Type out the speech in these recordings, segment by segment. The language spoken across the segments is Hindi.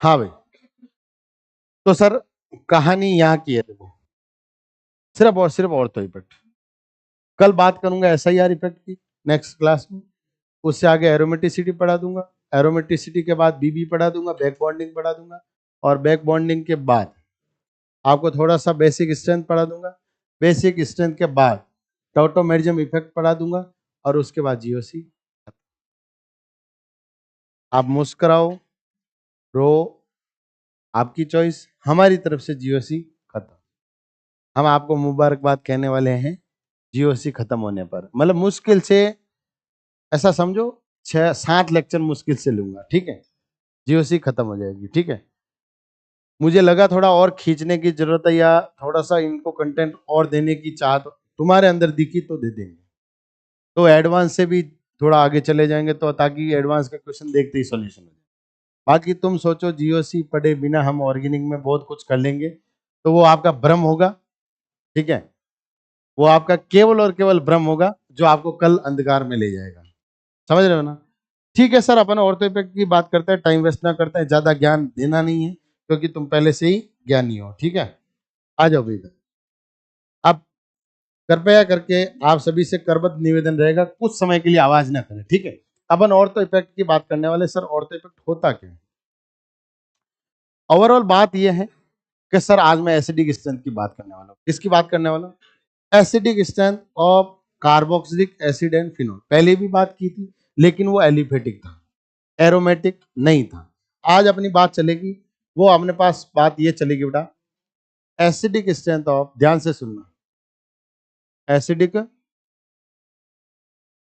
हाँ भाई, तो सर कहानी यहाँ की है, देखो सिर्फ और सिर्फ ऑर्थो इफेक्ट। कल बात करूंगा एसआईआर इफेक्ट की नेक्स्ट क्लास में, उससे आगे एरोमेटिसिटी पढ़ा दूंगा, एरोमेटिसिटी के बाद बीबी पढ़ा दूंगा, बैक बॉन्डिंग पढ़ा दूंगा, और बैक बॉन्डिंग के बाद आपको थोड़ा सा बेसिक स्ट्रेंथ पढ़ा दूंगा, बेसिक स्ट्रेंथ के बाद टॉटोमेरिज्म इफेक्ट पढ़ा दूंगा, और उसके बाद जीओसी। आप मुस्कुराओ, रो, आपकी चॉइस, हमारी तरफ से जीओसी खत्म। हम आपको मुबारकबाद कहने वाले हैं जीओसी खत्म होने पर, मतलब मुश्किल से ऐसा समझो 6-7 लेक्चर मुश्किल से लूंगा, ठीक है, जीओसी खत्म हो जाएगी, ठीक है। मुझे लगा थोड़ा और खींचने की जरूरत है, या थोड़ा सा इनको कंटेंट और देने की चाहत तुम्हारे अंदर दिखी तो दे देंगे, तो एडवांस से भी थोड़ा आगे चले जाएंगे, तो ताकि एडवांस का क्वेश्चन देखते ही सॉल्यूशन हो जाए। बाकी तुम सोचो जीओसी पढ़े बिना हम ऑर्गेनिक में बहुत कुछ कर लेंगे, तो वो आपका भ्रम होगा, ठीक है, वो आपका केवल और केवल भ्रम होगा, जो आपको कल अंधकार में ले जाएगा। समझ रहे हो ना? ठीक है सर, अपन ऑर्थो इफेक्ट की बात करते हैं, टाइम वेस्ट ना करते हैं, ज्यादा ज्ञान देना नहीं है क्योंकि तुम पहले से ही ज्ञानी हो, ठीक है। आ जाओ भैया, अब कृपया करके आप सभी से करबद्ध निवेदन रहेगा, कुछ समय के लिए आवाज ना करें, ठीक है। अपन ऑर्थो इफेक्ट की बात करने वाले। सर ऑर्थो इफेक्ट होता क्या है? ओवरऑल बात यह है कि सर आज मैं एसिडिक स्ट्रेंथ की बात करने वाला हूँ। किसकी बात करने वाला हूँ? Acidic strength of carboxylic acid and phenol. पहले भी बात की थी, लेकिन वो एलिफेटिक था, एरोमेटिक नहीं था। आज अपनी बात चलेगी, वो अपने पास बात ये चलेगी बेटा, एसिडिक स्ट्रेंथ ऑफ, ध्यान से सुनना, acidic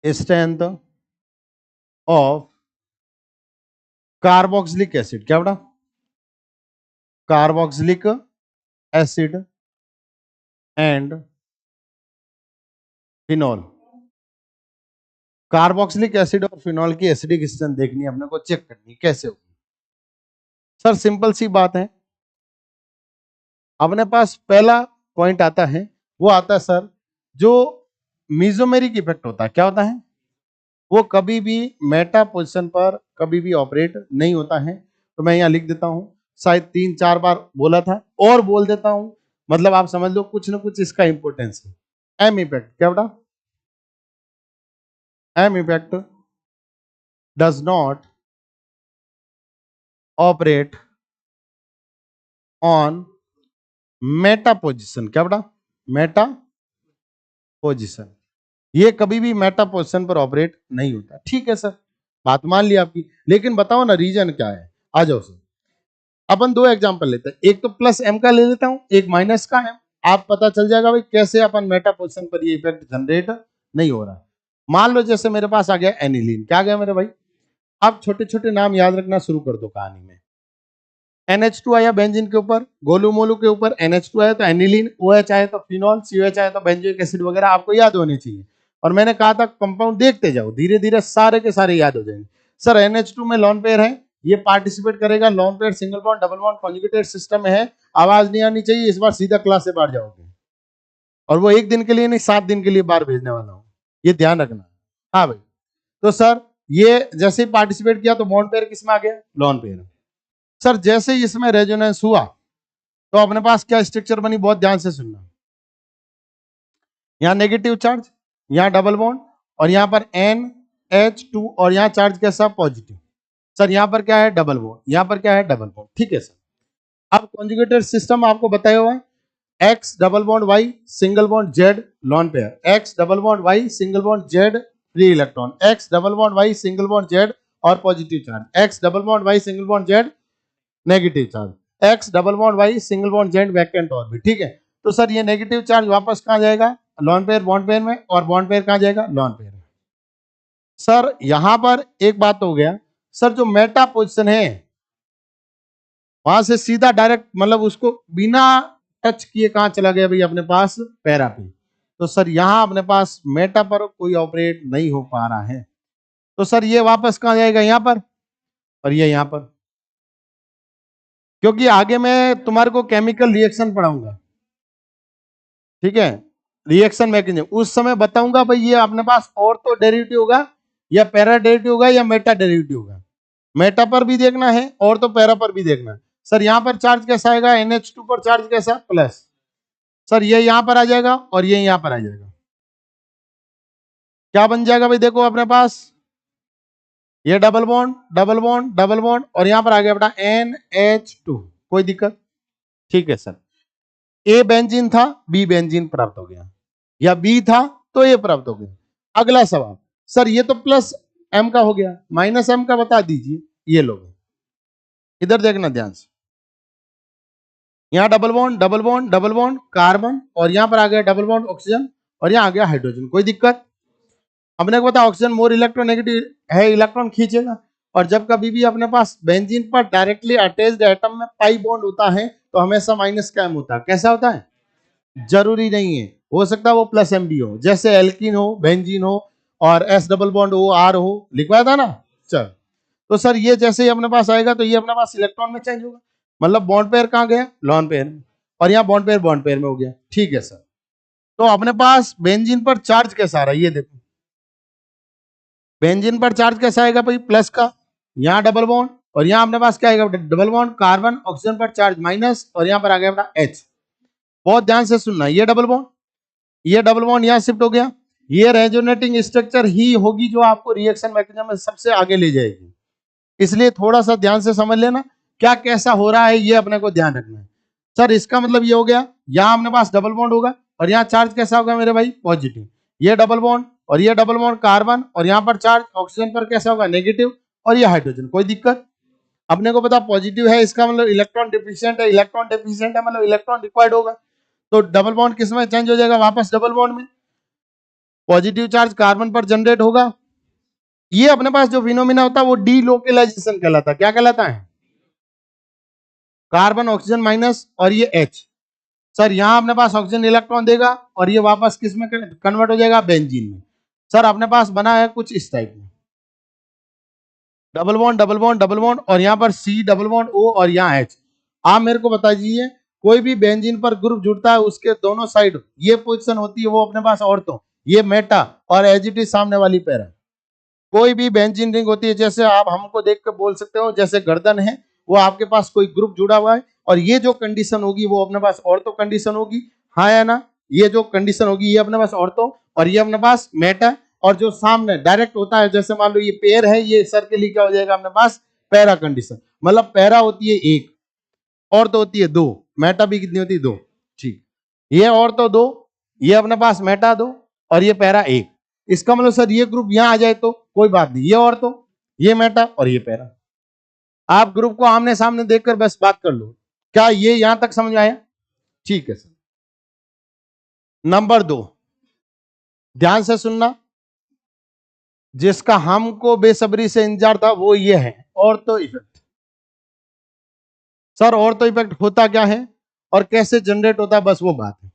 strength of carboxylic acid. क्या बेटा? Carboxylic acid and phenol. Carboxylic acid और फिनोल की एसिडिक स्ट्रेंथ देखनी है अपने को, चेक करनी है कैसे होगी। सर सिंपल सी बात है, अपने पास पहला पॉइंट आता है, वो आता है सर जो मीजोमेरिक इफेक्ट होता है। क्या होता है? वो कभी भी मेटा पोजीशन पर कभी भी ऑपरेट नहीं होता है। तो मैं यहां लिख देता हूं, शायद 3-4 बार बोला था, और बोल देता हूं, मतलब आप समझ लो कुछ ना कुछ इसका इंपोर्टेंस है। M effect. क्या बेटा? M effect does not operate on meta position. क्या बेटा? मेटा पोजिशन, ये कभी भी मेटा पोजिशन पर ऑपरेट नहीं होता। ठीक है सर, बात मान ली आपकी, लेकिन बताओ ना रीजन क्या है। आ जाओ सर, अपन दो एग्जांपल लेते हैं, एक तो प्लस एम का ले लेता हूं, एक माइनस का एम। आप पता चल जाएगा भाई कैसे अपन मेटा पोजिशन पर ये इफेक्ट जनरेट नहीं हो रहा। मान लो जैसे मेरे पास आ गया एनिलीन। क्या आ गया मेरे भाई? आप छोटे छोटे नाम याद रखना शुरू कर दो कहानी में। NH2 आया बेंजीन के ऊपर, गोलू मोलू के ऊपर NH2 आया तो एनिलीन, OH आया तो फिनॉल, COH आया तो बेंजोइक एसिड वगैरह आपको याद होने चाहिए। और मैंने कहा था कंपाउंड देखते जाओ, धीरे धीरे सारे के सारे याद हो जाएंगे। सर NH2 में लॉन पेयर है, ये पार्टिसिपेट करेगा, lone pair, single bond, double bond, conjugated system में है। आवाज नहीं आनी चाहिए, इस बार सीधा क्लास से बाहर जाओगे, और वो एक दिन के लिए नहीं 7 दिन के लिए बाहर भेजने वाला हूं, ये ध्यान रखना। हाँ भाई, तो सर ये जैसे ही पार्टिसिपेट किया तो बॉन्ड पेयर किसमें आ गया? Lone pair. सर जैसे ही इसमें रेजोनेंस हुआ तो अपने पास क्या स्ट्रक्चर बनी, बहुत ध्यान से सुनना। यहां नेगेटिव चार्ज, यहां डबल बॉन्ड, और यहां पर NH2, और यहां चार्ज कैसा? पॉजिटिव। सर यहां पर क्या है? डबल बॉन्ड, यहां पर क्या है? Double bond. ठीक है सर, अब कॉन्जुगेटेड सिस्टम आपको बताया हुआ है, X double bond Y single bond Z lone pair, X double bond Y single bond Z free electron, X double bond Y single bond Z और positive charge, X double bond Y single bond Z negative charge, X double bond Y single bond Z vacant orbit. ठीक है, तो सर ये नेगेटिव चार्ज वापस कहां जाएगा? लॉन पेयर बॉन्ड पेयर में, और बॉन्ड पेयर कहां जाएगा? लॉन पेयर में। सर यहां पर एक बात हो गया, सर जो मेटा पोजीशन है वहां से सीधा डायरेक्ट, मतलब उसको बिना टच किए कहां चला गया भाई? अपने पास पैरा पे। तो सर यहां अपने पास मेटा पर कोई ऑपरेट नहीं हो पा रहा है, तो सर ये वापस कहां जाएगा? यहां पर, और ये यहां पर, क्योंकि आगे मैं तुम्हारे को केमिकल रिएक्शन पढ़ाऊंगा, ठीक है, रिएक्शन मैकेनिज्म, उस समय बताऊंगा भाई ये अपने पास और तो डेरिवेटिव होगा, या पैरा डेरिवेटिव होगा, या मेटा डेरिवेटिव होगा। मेटा पर भी देखना है और तो पैरा पर भी देखना है। सर यहाँ पर चार्ज कैसा आएगा, NH2 पर चार्ज कैसा, प्लस। सर ये यहां पर आ जाएगा और ये यहां पर आ जाएगा, क्या बन जाएगा भाई, देखो अपने पास ये double bond double bond double bond और यहां पर आ गया बेटा NH2, कोई दिक्कत, ठीक है सर। ए बेंजीन था, बी बेंजीन प्राप्त हो गया, या बी था तो ए प्राप्त हो गया। अगला सवाल, सर ये तो प्लस एम का हो गया, माइनस एम का बता दीजिए। ये लोग इधर देखना ध्यान से, यहां double bond double bond double bond carbon और यहां पर आ गया डबल बॉन्ड ऑक्सीजन और यहां आ गया हाइड्रोजन, कोई दिक्कत। हमने को पता ऑक्सीजन मोर इलेक्ट्रोनेगेटिव है, इलेक्ट्रॉन खींचेगा। और जब कभी भी अपने पास बेंजीन पर डायरेक्टली अटैच्ड एटम में पाई बॉन्ड होता है तो हमेशा माइनस का एम होता है। कैसा होता है, जरूरी नहीं है, हो सकता है वो प्लस एम भी हो, जैसे एल्कीन हो, बेंजीन हो और एस डबल बॉन्ड हो, आर हो, लिखवाया था ना। चल तो सर ये जैसे ही अपने पास आएगा तो ये अपने पास इलेक्ट्रॉन में चेंज होगा, मतलब बॉन्ड पेयर कहां गया, लॉन पेयर में, और यहाँ बॉन्ड पेयर में हो गया, ठीक है सर। तो अपने पास बेंजीन पर चार्ज कैसा आ रहा है, ये देखो बेंजीन पर चार्ज कैसा आएगा भाई, प्लस का, यहाँ डबल बॉन्ड और यहाँ अपने पास क्या आएगा, डबल बॉन्ड कार्बन ऑक्सीजन पर चार्ज माइनस और यहाँ पर आ गया अपना H। बहुत ध्यान से सुनना, ये डबल बॉन्ड यहाँ शिफ्ट हो गया, ये रेजोनेटिंग स्ट्रक्चर ही होगी जो आपको रिएक्शन मैकेनिज्म में सबसे आगे ले जाएगी, इसलिए थोड़ा सा ध्यान से समझ लेना क्या कैसा हो रहा है, ये अपने को ध्यान रखना है। सर इसका मतलब ये हो गया, यहाँ अपने पास डबल बॉन्ड होगा और यहाँ चार्ज कैसा होगा मेरे भाई, पॉजिटिव, ये डबल बॉन्ड और ये डबल बॉन्ड कार्बन और यहाँ पर चार्ज ऑक्सीजन पर कैसा होगा, नेगेटिव, और ये हाइड्रोजन, कोई दिक्कत। अपने को पता पॉजिटिव है, इसका मतलब इलेक्ट्रॉन डिफिशिएंट है, इलेक्ट्रॉन डिफिशिएंट है मतलब इलेक्ट्रॉन रिक्वायर्ड होगा, तो डबल बॉन्ड किस में चेंज हो जाएगा, वापस डबल बॉन्ड में, पॉजिटिव चार्ज कार्बन पर जनरेट होगा। ये अपने पास जो फिनोमिना होता है वो डीलोकलाइजेशन कहलाता है, क्या कहलाता है, कार्बन ऑक्सीजन माइनस और ये H। सर यहां अपने पास ऑक्सीजन इलेक्ट्रॉन देगा और ये वापस किस में कन्वर्ट हो जाएगा, बेंजीन में। सर अपने पास बना है कुछ इस टाइप में, double bond double bond double bond और यहाँ पर C डबल बॉन्ड O और यहाँ H। आप मेरे को बता दीजिए, कोई भी बेंजीन पर ग्रुप जुड़ता है उसके दोनों साइड ये पोजीशन होती है, वो अपने पास ऑर्थो, ये मेटा और एज इट इज सामने वाली पैरा। कोई भी बेंजीन रिंग होती है, जैसे आप हमको देख कर बोल सकते हो, जैसे गर्दन है वो आपके पास कोई ग्रुप जुड़ा हुआ है और ये जो कंडीशन होगी वो अपने पास ऑर्थो कंडीशन होगी, हाँ या ना, ये जो कंडीशन होगी ये अपने पास ऑर्थो और ये अपने पास मेटा, और जो सामने डायरेक्ट होता है जैसे मान लो ये पेयर है, ये सर के लिए क्या हो जाएगा अपने पास, पैरा कंडीशन, मतलब पैरा होती है एक और तो होती है दो, मेटा भी कितनी होती है, दो, ठीक, ये और तो दो, ये अपने पास मेटा दो और ये पैरा एक। इसका मतलब सर ये ग्रुप यहां आ जाए तो कोई बात नहीं, ये और तो ये मेटा और ये पैरा, आप ग्रुप को आमने सामने देखकर बस बात कर लो। क्या ये यहां तक समझ आया, ठीक है सर। नंबर 2 ध्यान से सुनना, जिसका हमको बेसब्री से इंतजार था वो ये है ortho effect. Sir ortho effect होता क्या है और कैसे जनरेट होता है, बस वो बात है।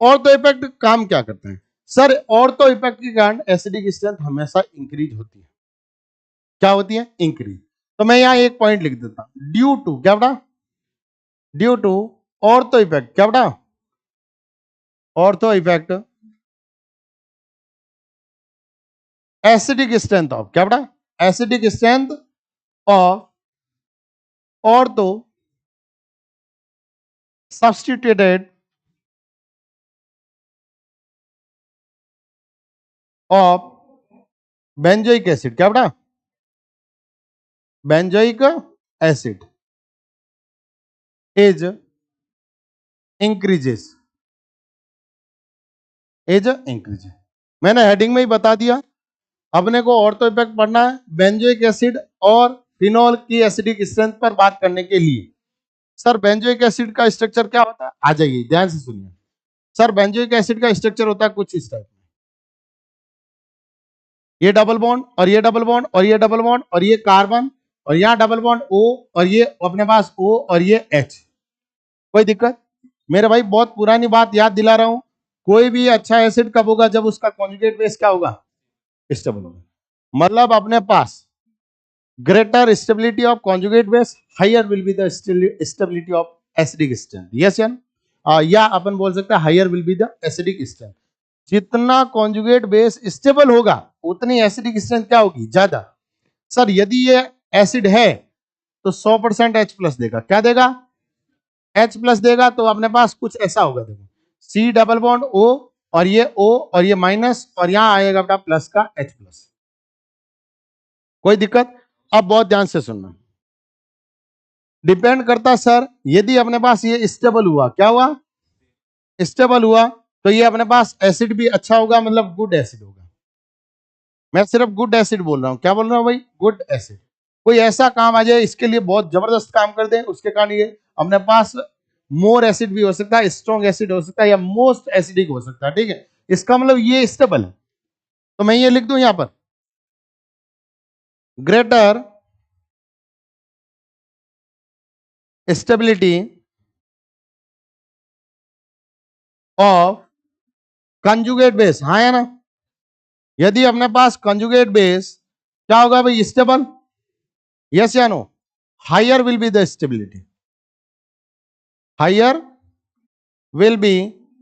ऑर्थो इफेक्ट काम क्या करता है, सर ऑर्थो इफेक्ट के कारण एसिडिक स्ट्रेंथ हमेशा इंक्रीज होती है, क्या होती है, इंक्रीज। तो मैं यहां एक पॉइंट लिख देता हूं, ड्यू टू क्या बेटा, ड्यू टू ऑर्थो इफेक्ट, क्या बेटा, ortho effect acidic strength of, क्या बेटा, acidic strength of ortho substituted of benzoic acid, क्या बेटा, benzoic acid is increases, is increases. मैंने हेडिंग में ही बता दिया, अपने को ऑर्थो इफेक्ट पढ़ना है बेंजोइक एसिड और फिनॉल की एसिडिक स्ट्रेंथ पर बात करने के लिए। सर बेंजोइक एसिड का स्ट्रक्चर क्या होता है, आ जाइए ध्यान से सुनिए। सर बेंजोइक एसिड का स्ट्रक्चर होता है कुछ इस टाइप, ये डबल बॉन्ड और ये डबल बॉन्ड और ये डबल बॉन्ड और ये कार्बन और यहाँ डबल बॉन्ड O और ये अपने पास O और ये H, कोई दिक्कत। मेरे भाई बहुत पुरानी बात याद दिला रहा हूं, कोई भी अच्छा एसिड कब होगा, जब उसका कॉन्जुगेट बेस क्या होगा, स्टेबल होगा, मतलब अपने पास greater stability of conjugate base, higher will be the stability of acidic strength, yes या अपन बोल सकते हैं higher will be the acidic strength. जितना कॉन्जुगेट बेस स्टेबल होगा उतनी एसिडिक स्ट्रेंथ क्या होगी, ज्यादा। सर यदि ये एसिड है तो 100% H प्लस देगा। क्या देगा? H प्लस देगा। तो अपने पास कुछ ऐसा होगा, देखो C डबल बॉन्ड O और ये O और ये माइनस और यहां आएगा बेटा प्लस का H प्लस। कोई दिक्कत? अब बहुत ध्यान से सुनना। डिपेंड करता सर, यदि अपने पास ये स्टेबल हुआ, क्या हुआ? स्टेबल हुआ, तो ये अपने पास एसिड भी अच्छा होगा, मतलब गुड एसिड होगा। मैं सिर्फ गुड एसिड बोल रहा हूं। क्या बोल रहा हूं भाई? Good acid. कोई ऐसा काम आ जाए इसके लिए बहुत जबरदस्त काम कर दे, उसके कारण ये अपने पास मोर एसिड भी हो सकता है, स्ट्रॉन्ग एसिड हो सकता है, या मोस्ट एसिडिक हो सकता है। ठीक है, इसका मतलब ये स्टेबल है। तो मैं ये लिख दूं यहां पर, greater stability of conjugate base. हाँ या ना? यदि अपने पास कंजुगेट बेस क्या होगा भाई? स्टेबल। यस या no? Higher will be the stability, higher will be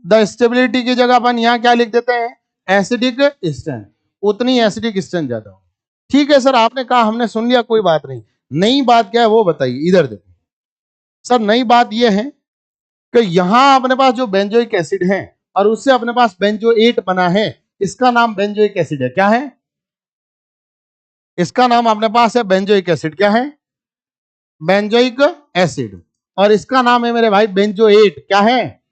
the stability की जगह अपन यहां क्या लिख देते हैं? Acidic strength. उतनी एसिडिक स्ट्रेंथ ज्यादा हो। ठीक है सर, आपने कहा, हमने सुन लिया, कोई बात नहीं। नई बात क्या है वो बताइए। इधर देखो सर, नई बात यह है कि यहां अपने पास जो बेंजोइक एसिड है और उससे अपने पास बेंजोएट बना है, इसका नाम बेंजोइक एसिड है। क्या है? इसका नाम अपने पास है बेंजोइक एसिड। क्या है? Benzoic acid. और इसका नाम है मेरे भाई बेंजोएट। क्या है?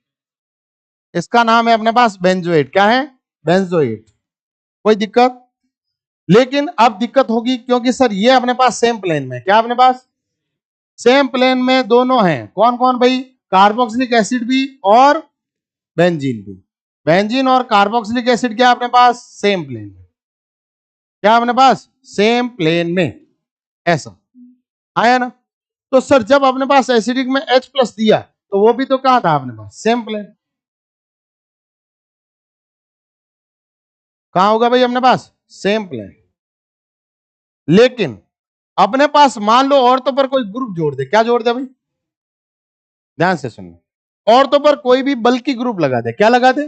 इसका नाम है अपने पास बेंजोएट। क्या है? बेंजोएट। कोई दिक्कत? लेकिन अब दिक्कत होगी, क्योंकि सर ये अपने पास सेम प्लेन में, क्या अपने पास सेम प्लेन में दोनों हैं। कौन कौन भाई? कार्बोक्सिलिक एसिड भी और बेंजीन भी। बेंजीन और कार्बोक्सिलिक एसिड क्या अपने पास? सेम प्लेन में। क्या अपने पास? सेम प्लेन में। ऐसा आया ना? तो सर जब अपने पास एसिडिक में H प्लस दिया, तो वो भी तो कहा था अपने पास? Same plane. कहां होगा भाई अपने पास? Same plane. लेकिन अपने पास मान लो औरतों पर कोई ग्रुप जोड़ दे। क्या जोड़ दे भाई? ध्यान से सुनना। औरतों पर कोई भी बल्कि ग्रुप लगा दे। क्या लगा दे?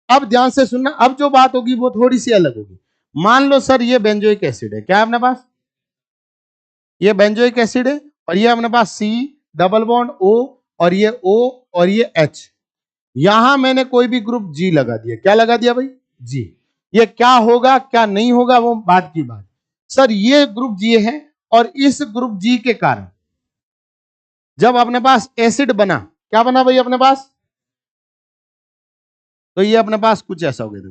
अब ध्यान से सुनना, अब जो बात होगी वो थोड़ी सी अलग होगी। मान लो सर ये बेंजोइक एसिड है। क्या है अपने पास? ये बेंजोइक एसिड है और ये अपने पास C डबल बॉन्ड O और ये O और ये H। यहां मैंने कोई भी ग्रुप G लगा दिया। क्या लगा दिया भाई? G। ये क्या होगा क्या नहीं होगा वो बात की बात। सर ये ग्रुप G है और इस ग्रुप G के कारण जब अपने पास एसिड बना, क्या बना भाई अपने पास? तो ये अपने पास कुछ ऐसा हो गया।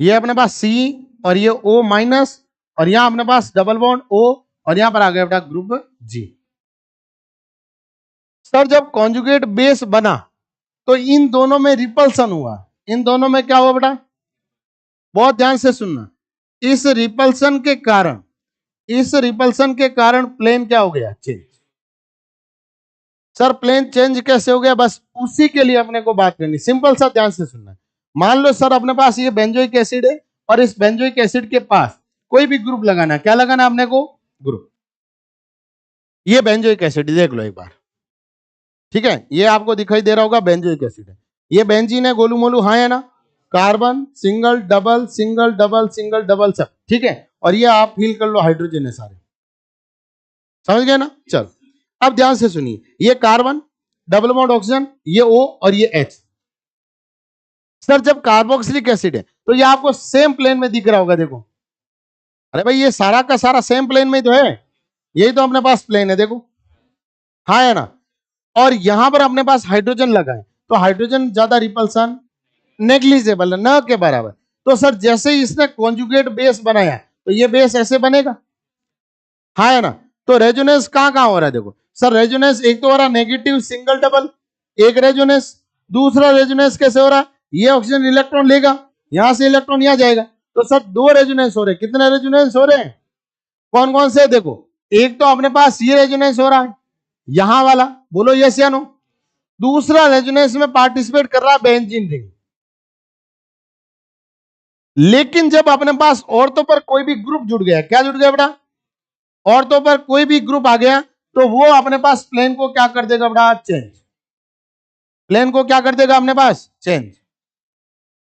ये अपने पास C और ये O माइनस और यहां अपने पास डबल बॉन्ड O और यहां पर आ गया बेटा ग्रुप G। सर जब कॉन्जुगेट बेस बना तो इन दोनों में रिपल्सन हुआ। इन दोनों में क्या हुआ बेटा? बहुत ध्यान से सुनना। इस रिपल्सन के कारण, इस रिपल्सन के कारण प्लेन क्या हो गया? चेंज। सर प्लेन चेंज कैसे हो गया? बस उसी के लिए अपने को बात करनी, सिंपल सा, ध्यान से सुनना। मान लो सर अपने पास ये बेंजोइक एसिड है और इस बेंजोइक एसिड के पास कोई भी ग्रुप लगाना। क्या लगाना अपने को? ग्रुप। ये बेंजोइक एसिड देख लो एक बार। ठीक है, ये आपको दिखाई दे रहा होगा बेंजोइक एसिड है। ये बेंजीन है, गोलू मोलू, हाँ है ना? Carbon single double single double single double सब। ठीक है, और ये आप फील कर लो हाइड्रोजन है सारे। समझ गए ना? चल अब ध्यान से सुनिए, ये कार्बन डबल बॉन्ड ऑक्सीजन, ये O और ये H। सर जब कार्बोक्सिलिक एसिड है तो ये आपको सेम प्लेन में दिख रहा होगा। देखो, अरे भाई ये सारा का सारा सेम प्लेन में ही तो है। यही तो अपने पास प्लेन है, देखो, हाँ है ना? और यहां पर अपने पास हाइड्रोजन लगा है, तो हाइड्रोजन ज्यादा रिपल्सन नेग्लिजिबल है, न के बराबर। तो सर जैसे ही इसने कॉन्जुगेट बेस बनाया तो ये बेस ऐसे बनेगा, हाँ है ना? तो रेजोनेंस कहां कहां हो रहा है? देखो सर, रेजोनेंस एक तो हो रहा नेगेटिव सिंगल डबल, एक रेजोनेंस। दूसरा रेजोनेंस कैसे हो रहा? ये ऑक्सीजन इलेक्ट्रॉन लेगा, यहां से इलेक्ट्रॉन यहां जाएगा, तो सर दो रेजोनेंस हो रहे। कितने रेजोनेंस हो रहे हैं? कौन कौन से? देखो, एक तो अपने पास ये रेजोनेंस हो रहा है, यहां वाला, बोलो यस या नो। दूसरा रेजोनेंस में पार्टिसिपेट कर रहा है बेंजीन रिंग। लेकिन जब अपने पास औरतों पर कोई भी ग्रुप जुड़ गया, क्या जुड़ गया बेटा? औरतों पर कोई भी ग्रुप आ गया, तो वो अपने पास प्लेन को क्या कर देगा बेटा? चेंज। प्लेन को क्या कर देगा अपने पास? चेंज।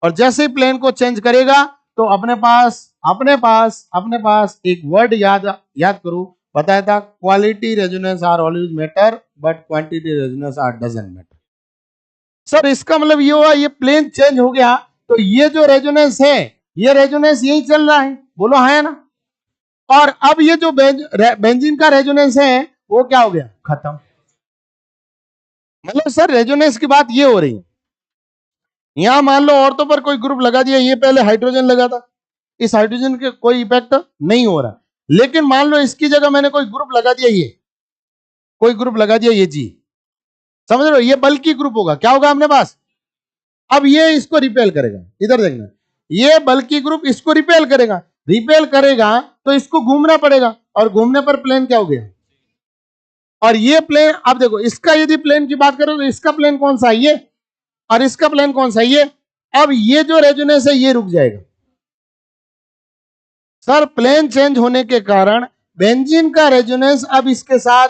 और जैसे ही प्लेन को चेंज करेगा तो अपने पास एक वर्ड याद करो, बताया था quality resonance are always matter but quantity resonance are doesn't matter. Sir इसका मतलब ये हुआ ये प्लेन चेंज हो गया तो ये जो रेजोनेंस है ये रेजोनेंस यही चल रहा है, बोलो हाँ है ना। और अब ये जो बेंजीन का रेजोनेंस है वो क्या हो गया, खत्म। मतलब सर रेजोनेंस की बात ये हो रही है, यहां मान लो औरतों पर कोई ग्रुप लगा दिया, ये पहले हाइड्रोजन लगा था, इस हाइड्रोजन के कोई इफेक्ट नहीं हो रहा, लेकिन मान लो इसकी जगह मैंने कोई ग्रुप लगा दिया, ये कोई ग्रुप लगा दिया, ये जी, समझ रहे हो, ये बल्कि ग्रुप होगा, क्या होगा अपने पास, अब ये इसको रिपेल करेगा, इधर देखना, ये बल्कि ग्रुप इसको रिपेल करेगा, तो इसको घूमना पड़ेगा, और घूमने पर प्लेन क्या हो गया, और ये प्लेन, अब देखो इसका यदि प्लेन की बात करो तो इसका प्लेन कौन सा है ये, और इसका प्लेन कौन सा है ये, अब ये जो रेजोनेंस है ये रुक जाएगा। सर प्लेन चेंज होने के कारण बेंजीन का रेजोनेंस अब इसके साथ,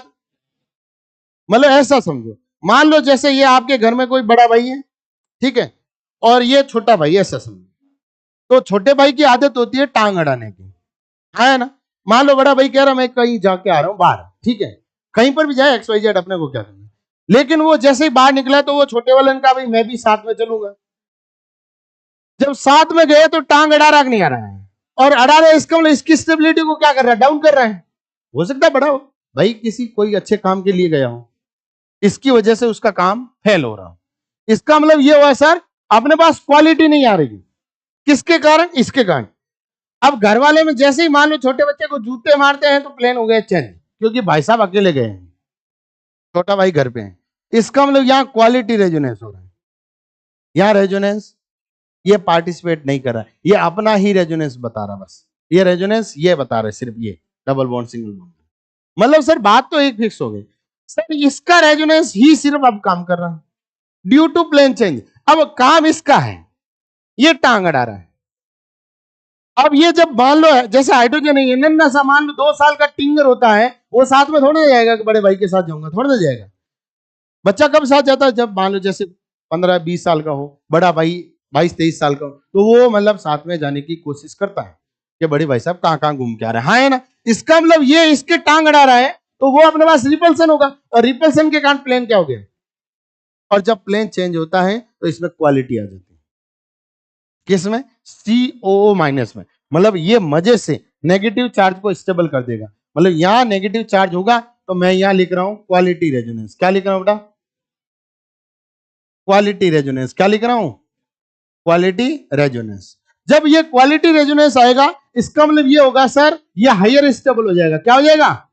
मतलब ऐसा समझो, मान लो जैसे ये आपके घर में कोई बड़ा भाई है, ठीक है, और ये छोटा भाई, ऐसा समझो, तो छोटे भाई की आदत होती है टांग अड़ाने की, है ना। मान लो बड़ा भाई कह रहा मैं कहीं जाके आ रहा हूं बाहर, ठीक है, कहीं पर भी जाए XYZ, अपने को क्या करना, लेकिन वो जैसे ही बाहर निकला तो वो छोटे वाले ने कहा भाई मैं भी साथ में चलूंगा, जब साथ में गए तो टांग अड़ा रहा नहीं आ रहा है, और अड़ा रहा है, इसका मतलब इसकी स्टेबिलिटी को क्या कर रहा है, डाउन कर रहा है। हो सकता है बड़ा हो भाई किसी कोई अच्छे काम के लिए गया हो, इसकी वजह से उसका काम फेल हो रहा हो, इसका मतलब ये हुआ सर अपने पास क्वालिटी नहीं आ रही, किसके कारण, इसके कारण। अब घर वाले में जैसे ही मान लो छोटे बच्चे को जूते मारते हैं तो प्लेन हो गए चेंज, क्योंकि भाई साहब अकेले गए हैं, छोटा भाई घर पे है, इसका मतलब यहां क्वालिटी रेजोनेंस हो रहा है, यहां रेजोनेंस ये पार्टिसिपेट नहीं कर रहा है, ये अपना ही रेजोनेंस बता रहा, बस ये रेजोनेंस ये बता रहा है, सिर्फ ये डबल बॉन्ड सिंगल बॉन्ड, मतलब सर बात तो एक फिक्स हो गई, सर इसका रेजोनेंस ही सिर्फ अब काम कर रहा है ड्यू टू प्लेन चेंज, अब काम इसका है, ये टांग अड़ा रहा है। अब ये जब मान लो जैसे हाइड्रोजन है, नन्ना सा मान लो 2 साल का टिंगर होता है, वो साथ में थोड़ा जाएगा कि बड़े भाई के साथ जाऊंगा, थोड़ा जाएगा, बच्चा कब साथ जाता है, जब मान लो जैसे 15-20 साल का हो, बड़ा भाई 22-23 साल का हो, तो वो मतलब साथ में जाने की कोशिश करता है कि बड़े भाई साहब कहां कहां घूम के आ रहे हैं, हाँ है ना। इसका मतलब ये इसके टांग अड़ा रहा है तो वो अपने पास रिपल्सन होगा, और रिपल्सन के कारण प्लेन क्या हो गया, और जब प्लेन चेंज होता है तो इसमें क्वालिटी आ जाती है, किसमें, COO माइनस में, मतलब ये मजे से नेगेटिव चार्ज को स्टेबल कर देगा, मतलब यहां नेगेटिव चार्ज होगा तो मैं यहां लिख रहा हूं क्वालिटी रेजोनेंस, क्या लिख रहा हूं बेटा, क्वालिटी रेजोनेंस, क्या लिख रहा हूं, क्वालिटी रेजोनेंस। जब ये क्वालिटी रेजोनेंस आएगा इसका मतलब ये होगा सर ये हायर स्टेबल हो जाएगा, क्या हो जाएगा,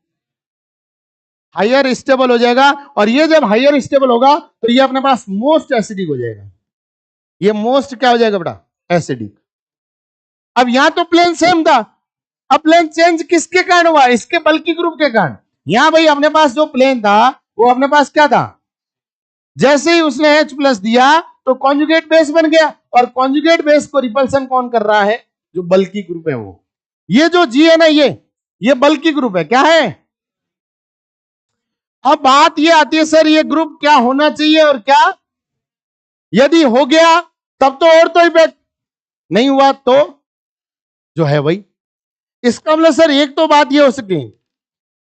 हायर स्टेबल हो जाएगा, और ये जब हायर स्टेबल होगा तो ये अपने पास मोस्ट एसिडिक हो जाएगा, ये मोस्ट क्या हो जाएगा बेटा, एसिडिक। अब यहां तो प्लेन सेम था, अब प्लेन चेंज किसके कारण हुआ, इसके बल्कि ग्रुप के कारण। यहां भाई अपने पास जो प्लेन था वो अपने पास क्या था, जैसे ही उसने H+ दिया तो कॉन्जुगेट बेस बन गया, और कॉन्जुगेट बेस को रिपल्सन कौन कर रहा है, जो बल्कि ग्रुप है वो, ये जो G है ना ये बल्कि ग्रुप है, क्या है। अब बात ये आती है सर ये ग्रुप क्या होना चाहिए और क्या, यदि हो गया तब तो और तो इफेक्ट, नहीं हुआ तो जो है वही। इसका मतलब सर एक तो बात ये हो सके,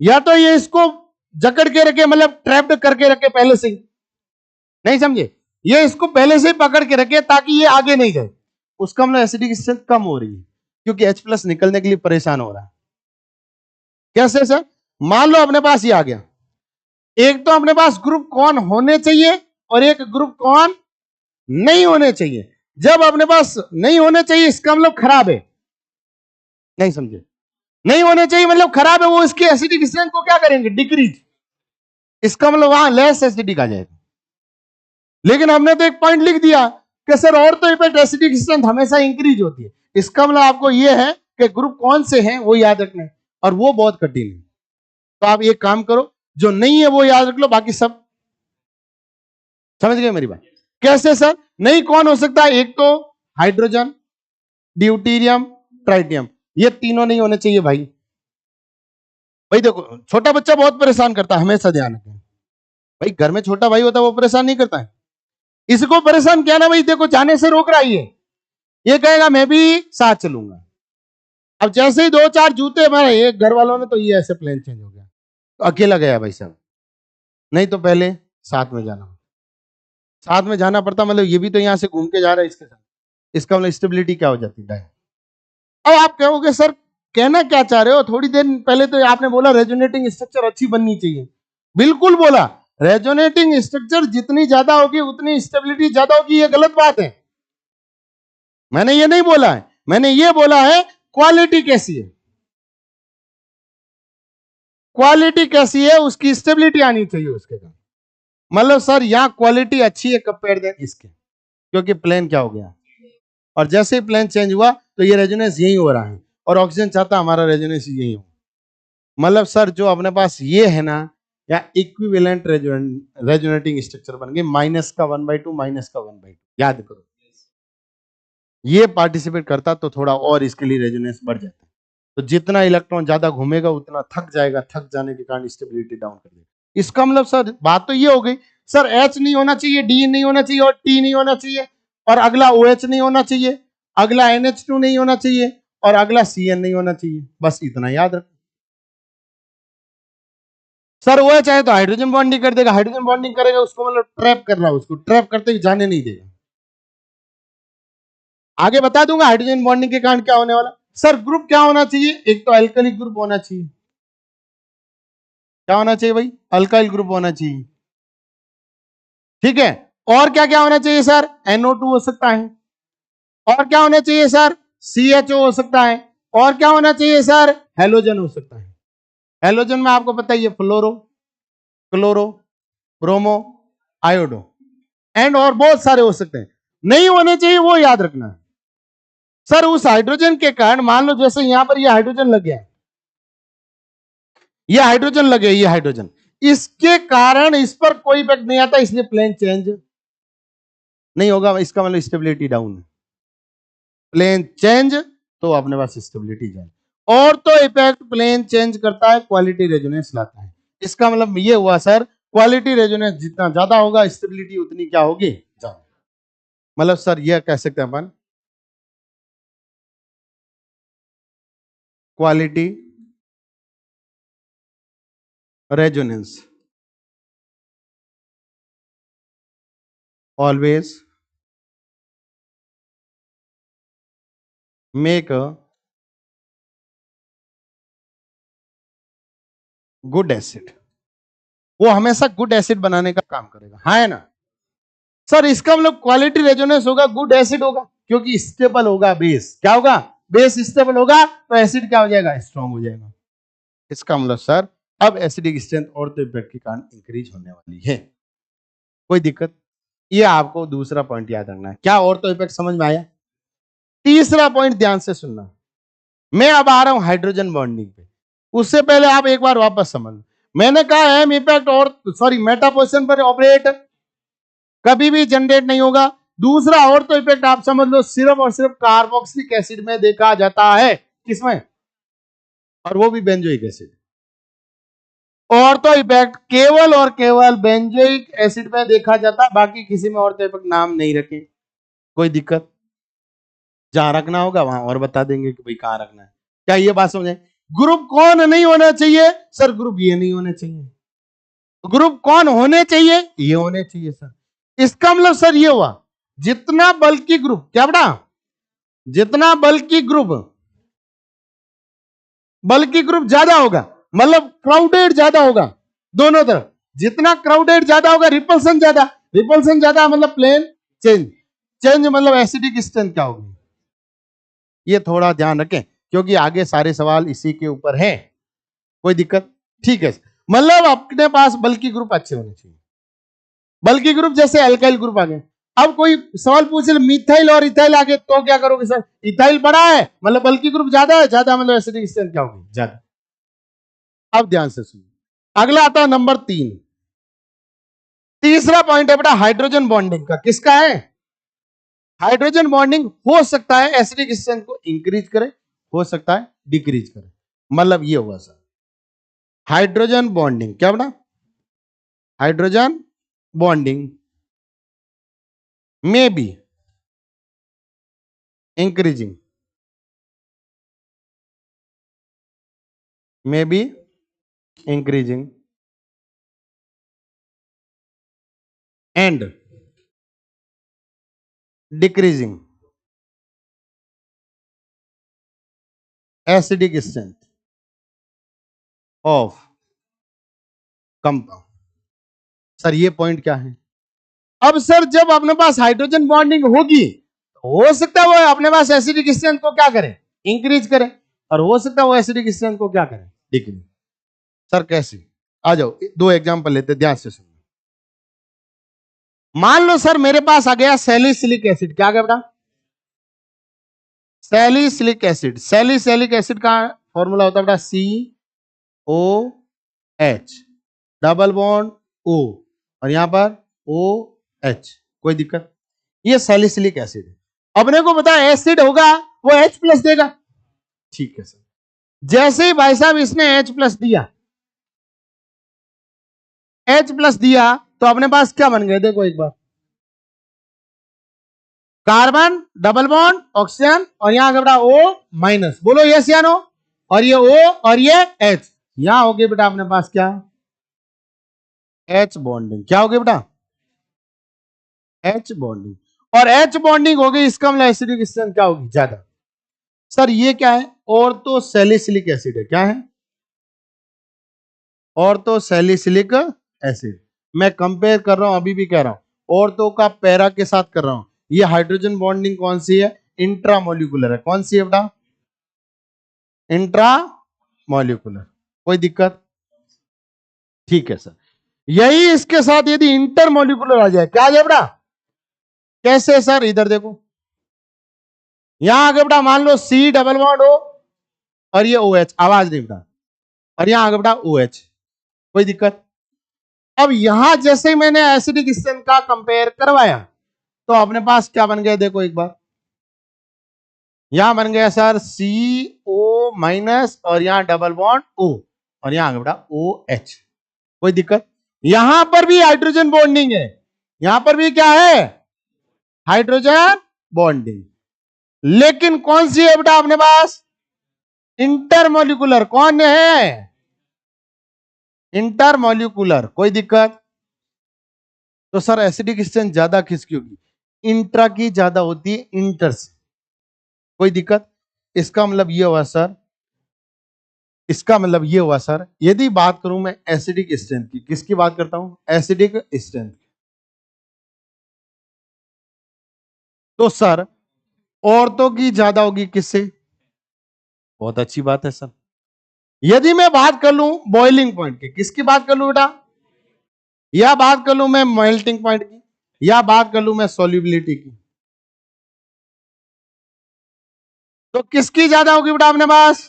या तो ये इसको जकड़ के रखे, मतलब ट्रैप्ड करके रखे पहले से ही, नहीं समझे, ये इसको पहले से ही पकड़ के रखे ताकि ये आगे नहीं जाए, उसका मतलब एसिडिक स्ट्रेंथ कम हो रही है क्योंकि H+ निकलने के लिए परेशान हो रहा है। कैसे सर, मान लो अपने पास ये आ गया, एक तो अपने पास ग्रुप कौन होने चाहिए और एक ग्रुप कौन नहीं होने चाहिए। जब अपने पास नहीं होने चाहिए इसका मतलब खराब है, नहीं समझे, नहीं होने चाहिए मतलब खराब है, वो इसके एसिडिक स्ट्रेंथ को क्या करेंगे, डिक्रीज, इसका मतलब वहां लेस एसिडिक आ जाएगा। लेकिन हमने तो एक पॉइंट लिख दिया कि सर और तो इफेक्ट एसिडिक स्ट्रेंथ हमेशा इंक्रीज होती है, इसका मतलब आपको यह है कि ग्रुप कौन से हैं वो याद रखना है, और वो बहुत कठिन है, तो आप एक काम करो जो नहीं है वो याद रख लो, बाकी सब समझ गए मेरी बात। कैसे सर, नहीं कौन हो सकता है, एक तो हाइड्रोजन, ड्यूटीरियम, ट्राइटियम, ये तीनों नहीं होने चाहिए भाई। भाई देखो छोटा बच्चा बहुत परेशान करता है, हमेशा ध्यान रखें भाई, घर में छोटा भाई होता है वो परेशान नहीं करता है, इसको परेशान किया ना भाई, देखो जाने से रोक रहा है, ये कहेगा मैं भी साथ चलूंगा। अब जैसे ही 2-4 जूते हमारे एक घर वालों ने, तो ये ऐसे प्लान चेंज हो गया, तो अकेला गया भाई साहब, नहीं तो पहले साथ में जाना, साथ में जाना पड़ता, मतलब ये भी तो यहां से घूम के जा रहा है इसके साथ, इसका मतलब स्टेबिलिटी क्या हो जाती है। अब आप कहोगे सर कहना क्या चाह रहे हो, थोड़ी देर पहले तो आपने बोला रेजोनेटिंग स्ट्रक्चर अच्छी बननी चाहिए, बिल्कुल बोला, रेजोनेटिंग स्ट्रक्चर जितनी ज्यादा होगी उतनी स्टेबिलिटी ज्यादा होगी, ये गलत बात है, मैंने ये नहीं बोला है, मैंने ये बोला है क्वालिटी कैसी है, क्वालिटी कैसी है उसकी स्टेबिलिटी आनी चाहिए उसके कारण। मतलब सर यहां क्वालिटी अच्छी है कंपेयर देन इसके, क्योंकि प्लेन क्या हो गया, और जैसे ही प्लेन चेंज हुआ तो ये रेजोनेंस यही हो रहा है, और ऑक्सीजन चाहता हमारा रेजोनेंस यही हो। मतलब सर जो अपने पास ये है ना, या इक्विवेलेंट रेजोनेटिंग स्ट्रक्चर बन गई, माइनस का 1/2 माइनस का 1/2, याद करो, ये पार्टिसिपेट करता तो थोड़ा और इसके लिए रेजोनेंस बढ़ जाता, तो जितना इलेक्ट्रॉन ज्यादा घूमेगा उतना थक जाएगा, थक जाने के कारण स्टेबिलिटी डाउन कर देगा। इसका मतलब सर बात तो ये हो गई, सर एच नहीं होना चाहिए, डी नहीं होना चाहिए, और टी नहीं होना चाहिए, और अगला ओ एच नहीं होना चाहिए, अगला NH2 नहीं होना चाहिए, और अगला CN नहीं होना चाहिए, बस इतना याद रखो। सर वो चाहे तो हाइड्रोजन बॉन्डिंग कर देगा, हाइड्रोजन बॉन्डिंग करेगा उसको मतलब ट्रैप कर रहा है, उसको ट्रैप करते ही जाने नहीं देगा। आगे बता दूंगा हाइड्रोजन बॉन्डिंग के कारण क्या होने वाला। सर ग्रुप क्या होना चाहिए, एक तो अल्कली ग्रुप होना चाहिए, क्या होना चाहिए भाई, अल्काइल ग्रुप होना चाहिए, ठीक है, और क्या क्या होना चाहिए सर, NO2 हो सकता है, और क्या होना चाहिए सर, CHO हो सकता है, और क्या होना चाहिए सर, हेलोजन हो सकता है। हेलोजन में आपको पता ही है फ्लोरो, क्लोरो, ब्रोमो, आयोडो, एंड और बहुत सारे हो सकते हैं, नहीं होने चाहिए वो याद रखना है। सर उस हाइड्रोजन के कारण मान लो जैसे यहां पर ये हाइड्रोजन लग गया, ये हाइड्रोजन लगे, ये हाइड्रोजन, इसके कारण इस पर कोई इफेक्ट नहीं आता, इसलिए प्लेन चेंज नहीं होगा, इसका मतलब स्टेबिलिटी डाउन है, प्लेन चेंज तो अपने पास स्टेबिलिटी जाए, और तो इफेक्ट प्लेन चेंज करता है, क्वालिटी रेजोनेंस लाता है। इसका मतलब ये हुआ सर क्वालिटी रेजोनेंस जितना ज्यादा होगा स्टेबिलिटी उतनी क्या होगी, ज्यादा। मतलब सर ये कह सकते हैं अपन quality resonance always make a good acid, वो हमेशा गुड एसिड बनाने का काम करेगा, हाँ है ना। सर इसका मतलब क्वालिटी रेजोनेंस होगा, गुड एसिड होगा, क्योंकि स्टेबल होगा बेस, क्या होगा, बेस स्टेबल होगा तो एसिड क्या हो जाएगा, स्ट्रॉन्ग हो जाएगा। इसका मतलब सर अब एसिडिक स्ट्रेंथ और तो इफेक्ट के कारण इंक्रीज होने वाली है, कोई दिक्कत, ये आपको दूसरा पॉइंट याद रखना है। क्या और तो इफेक्ट समझ में आया। तीसरा पॉइंट ध्यान से सुनना, मैं अब आ रहा हूं हाइड्रोजन बॉन्डिंग पे, उससे पहले आप एक बार वापस समझ लो। मैंने कहा एम इफेक्ट और सॉरी मेटा पोजीशन पर ऑपरेट कभी भी जनरेट नहीं होगा। दूसरा और तो इफेक्ट आप समझ लो सिर्फ और सिर्फ कार्बोक्सिलिक एसिड में देखा जाता है, किसमें, और वो भी बेंजोइक एसिड। और तो इफेक्ट केवल और केवल बेंजोइक एसिड में देखा जाता है, बाकी किसी में और तो इफेक्ट नाम नहीं रखे, कोई दिक्कत, जहां रखना होगा वहां और बता देंगे कि भाई कहां रखना है। क्या ये बात समझे। ग्रुप कौन नहीं होना चाहिए, सर ग्रुप ये नहीं होने चाहिए, ग्रुप कौन होने चाहिए, ये होने चाहिए सर। इसका मतलब सर ये हुआ जितना बल्कि ग्रुप, क्या बेटा, जितना बल्कि ग्रुप ज्यादा होगा, मतलब क्राउडेड ज्यादा होगा दोनों तरफ, जितना क्राउडेड ज्यादा होगा रिपल्सन ज्यादा, रिपल्सन ज्यादा मतलब प्लेन चेंज, चेंज मतलब एसिडिक स्ट्रेंथ क्या होगी, ये थोड़ा ध्यान रखें क्योंकि आगे सारे सवाल इसी के ऊपर हैं, कोई दिक्कत, ठीक है। मतलब अपने पास बल्कि ग्रुप अच्छे होने चाहिए, बल्कि ग्रुप जैसे अल्काइल ग्रुप आ गए। अब कोई सवाल पूछ ले मिथाइल और इथाइल आ गए तो क्या करोगे सर, इथाइल बड़ा है मतलब बल्कि ग्रुप ज्यादा है, ज्यादा मतलब एसिडिक स्ट्रेंथ क्या होगी, ज्यादा। अब ध्यान से सुनिए, अगला आता है नंबर 3, तीसरा पॉइंट है बेटा हाइड्रोजन बॉन्डिंग का, किसका है, हाइड्रोजन बॉन्डिंग हो सकता है एसिडिक स्ट्रेंथ को इंक्रीज करे, हो सकता है डिक्रीज करे। मतलब ये हुआ सर हाइड्रोजन बॉन्डिंग, क्या बेटा, हाइड्रोजन बॉन्डिंग में be increasing, may be increasing and decreasing acidic strength of compound. Sir ये पॉइंट क्या है? अब सर जब अपने पास हाइड्रोजन बॉन्डिंग होगी तो हो सकता है वो अपने पास एसिडिक स्ट्रेंथ को क्या करे, इंक्रीज करे, और हो सकता है वो एसिडिक स्ट्रेंथ को क्या करे, डिक्रीज। सर कैसे? आ जाओ दो एग्जांपल लेते, ध्यान से सुनो। मान लो सर मेरे पास आ गया सैलिसिलिक एसिड, क्या आ गया बेटा? Salicylic acid. सैलिसिलिक एसिड का फॉर्मूला होता है बेटा COH, डबल बॉन्ड O, और यहां पर OH। कोई दिक्कत? ये सैलिसिलिक एसिड है। अपने को पता है एसिड होगा वो H+ देगा, ठीक है सर। जैसे ही भाई साहब इसने H+ दिया, H+ दिया, तो अपने पास क्या बन गए देखो एक बार, कार्बन डबल बॉन्ड ऑक्सीजन, और यहां बेटा O-। बोलो यस या नो? और ये O और ये H, यहां हो गए बेटा अपने पास क्या, H बॉन्डिंग। क्या हो गई बेटा? H bonding. और H बॉन्डिंग हो गई, इसका मतलब एसिडिक स्ट्रेंथ क्या होगी, ज्यादा। सर ये क्या है? ऑर्थोसैलिसिलिक एसिड है। क्या है? ऑर्थोसैलिसिलिक एसिड। मैं कंपेयर कर रहा हूं, अभी भी कह रहा हूं, ऑर्थो का पैरा के साथ कर रहा हूं। ये हाइड्रोजन बॉन्डिंग कौन सी है? इंट्रामोलिकुलर है। कौन सी है बेटा? इंट्रामोलिकुलर। कोई दिक्कत? ठीक है सर। यही इसके साथ यदि इंटरमोलिकुलर आ जाए, क्या आ जाए बेटा? कैसे सर? इधर देखो, यहां आगे बेटा मान लो C डबल बॉन्ड O, और ये OH, आवाज नहीं बेटा, और यहां आगे बेटा OH। कोई दिक्कत? अब यहां जैसे मैंने एसिडिक स्ट्रेंथ का कंपेयर करवाया, तो अपने पास क्या बन गया देखो एक बार, यहां बन गया सर CO- और यहां डबल बॉन्ड O, और यहां आगे बेटा OH। कोई दिक्कत? यहां पर भी हाइड्रोजन बॉन्डिंग है, यहां पर भी क्या है, हाइड्रोजन बॉन्डिंग, लेकिन कौन सी है बेटा अपने पास? इंटरमोलिकुलर। कौन है? इंटरमोलिकुलर। कोई दिक्कत? तो सर एसिडिक स्ट्रेंथ ज्यादा किसकी होगी? इंट्रा की ज्यादा होती है इंटर से। कोई दिक्कत? इसका मतलब ये हुआ सर, इसका मतलब ये हुआ सर, यदि बात करूं मैं एसिडिक स्ट्रेंथ की, किसकी बात करता हूं? Acidic strength. तो सर औरतों की ज्यादा होगी किससे? बहुत अच्छी बात है सर। यदि मैं बात कर लूं बॉइलिंग पॉइंट की, किसकी बात कर लूं बेटा? या बात कर लूं मैं मेल्टिंग पॉइंट की, या बात कर लूं मैं सॉल्युबिलिटी की, तो किसकी ज्यादा होगी बेटा अपने पास?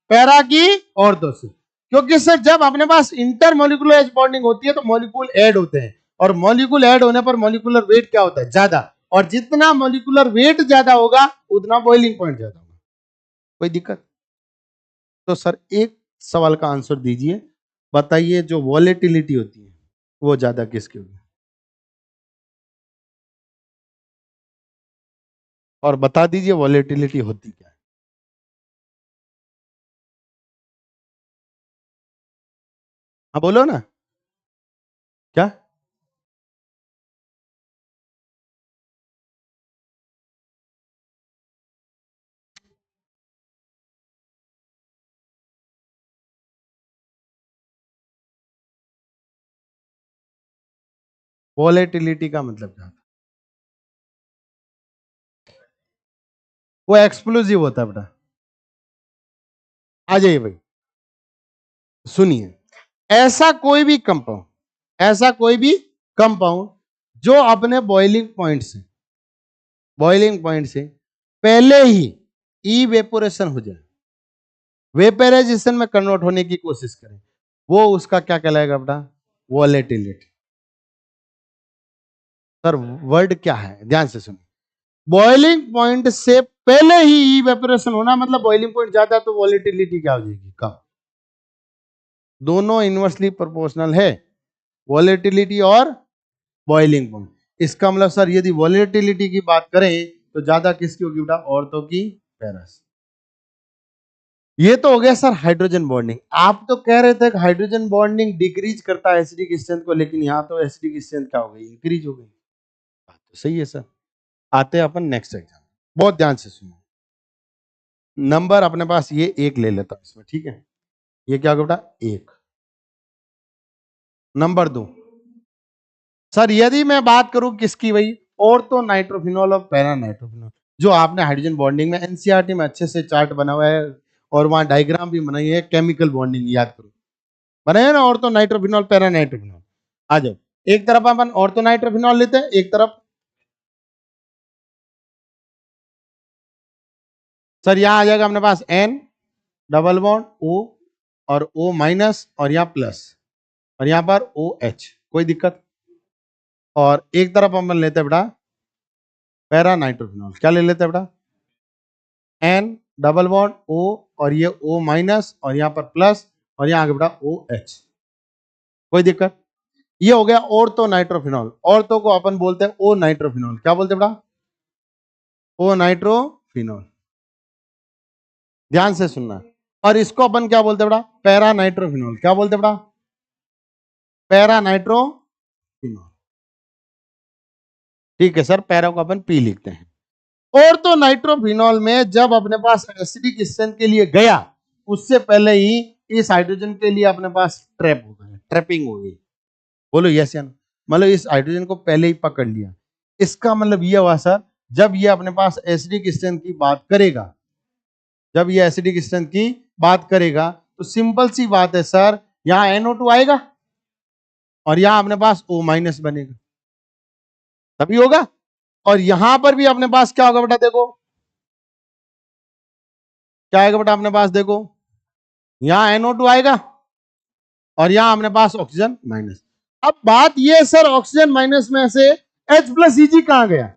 पैरा की ऑर्थो से। क्योंकि सर जब अपने पास इंटरमोलिकुलर एच बॉन्डिंग होती है तो मॉलिक्यूल ऐड होते हैं, और मॉलिक्यूल ऐड होने पर मॉलिक्यूलर वेट क्या होता है? ज्यादा। और जितना मॉलिक्यूलर वेट ज्यादा होगा उतना बॉइलिंग पॉइंट ज्यादा होगा। कोई दिक्कत? तो सर एक सवाल का आंसर दीजिए, बताइए जो वॉलेटिलिटी होती है वो ज्यादा किसकी होगी? और बता दीजिए वॉलेटिलिटी होती क्या है? हाँ बोलो ना। क्या? वॉलेटिलिटी का मतलब क्या? वो एक्सप्लोजिव होता है बेटा। आ जाइए भाई, सुनिए, ऐसा कोई भी कंपाउंड, ऐसा कोई भी कंपाउंड जो अपने बॉइलिंग पॉइंट से पहले ही इवेपोरेशन हो जाए, वेपराइजेशन में कन्वर्ट होने की कोशिश करें, वो उसका क्या कहलाएगा बेटा? वॉलेटिलिटी। सर वर्ड क्या है, ध्यान से सुनिए। बॉइलिंग पॉइंट से पहले ही इवेपोरेशन होना, मतलब बॉइलिंग पॉइंट ज्यादा तो वॉलेटिलिटी क्या हो जाएगी? कम। दोनों इनवर्सली प्रोपोर्शनल है, वॉलेटिलिटी और बॉइलिंग पॉइंट। इसका मतलब सर यदि वॉलेटिलिटी की बात करें तो ज्यादा किसकी होगी बेटा? ऑर्थो की पैरास। ये तो हो गया सर हाइड्रोजन बॉन्डिंग। आप तो कह रहे थे कि हाइड्रोजन बॉन्डिंग डिक्रीज करता है एसिडिक स्ट्रेंथ को, लेकिन यहाँ तो एसिडिक स्ट्रेंथ क्या हो गई? इंक्रीज हो गई। बात तो सही है सर। आते हैं अपन नेक्स्ट एग्जाम, बहुत ध्यान से सुनो। नंबर अपने पास ये एक ले लेता हूं इसमें, ठीक है? ये क्या होगा बेटा? एक। नंबर 2, सर यदि मैं बात करूं किसकी भाई? ऑर्थो नाइट्रोफिनॉल और पैरा नाइट्रोफिनॉल, जो आपने हाइड्रोजन बॉन्डिंग में एनसीईआरटी में अच्छे से चार्ट बना हुआ है और वहां डायग्राम भी बनाई है, केमिकल बॉन्डिंग याद करो, बनाए ना? Ortho nitrophenol para nitrophenol. आ जाओ, एक तरफ अपन ऑर्थो नाइट्रोफिनॉल लेते हैं, एक तरफ सर यहां आ जाएगा अपने पास एन डबल बॉन्ड ओ और ओ माइनस और यहाँ प्लस और यहाँ पर ओ एच, कोई दिक्कत? और एक तरफ अपन लेते हैं बेटा पैरा नाइट्रोफिनॉल, क्या ले लेते हैं बेटा? एन डबल बॉन्ड ओ और ये ओ माइनस और यहाँ पर प्लस और यहाँ आगे बेटा ओ एच, कोई दिक्कत? ये हो गया ऑर्थो नाइट्रोफिनॉल। ऑर्थो को अपन बोलते हैं ओ नाइट्रोफिनॉल, क्या बोलते हैं बेटा? ओ नाइट्रोफिनॉल। ध्यान से सुनना। और इसको अपन क्या बोलते हैं बेटा? पैरा नाइट्रोफिनॉल, क्या बोलते हैं बेटा? Para nitrophenol. ठीक है सर, पैरा को अपन पी लिखते हैं। और तो नाइट्रोफिनॉल में जब अपने पास एसिडिक स्ट्रेंथ के लिए गया, उससे पहले ही इस हाइड्रोजन के लिए अपने पास ट्रैप हो गया, ट्रैपिंग हो गई। बोलो यस या नो? मतलब इस हाइड्रोजन को पहले ही पकड़ लिया। इसका मतलब यह हुआ सर, जब ये अपने पास एसिडिक स्ट्रेंथ की बात करेगा, जब ये एसिडिक स्ट्रेंथ की बात करेगा, तो सिंपल सी बात है सर, यहां NO2 आएगा और यहां अपने पास O माइनस बनेगा, तभी होगा। और यहां पर भी अपने पास क्या होगा बेटा? देखो क्या आएगा बेटा अपने पास? देखो यहां NO2 आएगा और यहां अपने पास ऑक्सीजन माइनस। अब बात यह है सर, ऑक्सीजन माइनस में से H प्लस Eg कहां गया?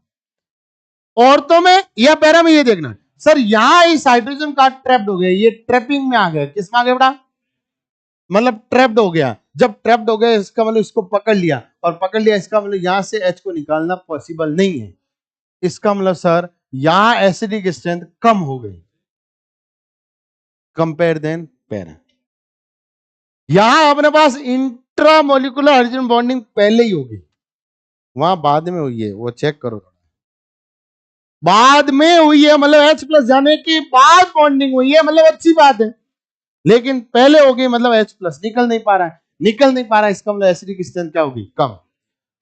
औरतों में या पैरा में? ये देखना सर, यहां इस हाइड्रोजन का ट्रैप्ड हो गया, ये ट्रैपिंग में आ गया। किस में आ गया बेटा? मतलब ट्रैप्ड हो गया। जब ट्रैप्ड हो गया इसका मतलब इसको पकड़ लिया, और पकड़ लिया इसका मतलब यहां से H को निकालना पॉसिबल नहीं है। इसका मतलब सर यहां एसिडिक स्ट्रेंथ कम हो गई कंपेयर देन पैरा। यहां अपने पास इंट्रामोलिकुलर हाइड्रोजन बॉन्डिंग पहले ही होगी, वहां बाद में हुई है, वो चेक करो। बाद में हुई है मतलब H प्लस जाने के बाद बॉन्डिंग हुई है, मतलब अच्छी बात है। लेकिन पहले हो गई मतलब H प्लस निकल नहीं पा रहा है, निकल नहीं पा रहा है, इसका मतलब एसिडिक स्ट्रेंथ क्या होगी? कम।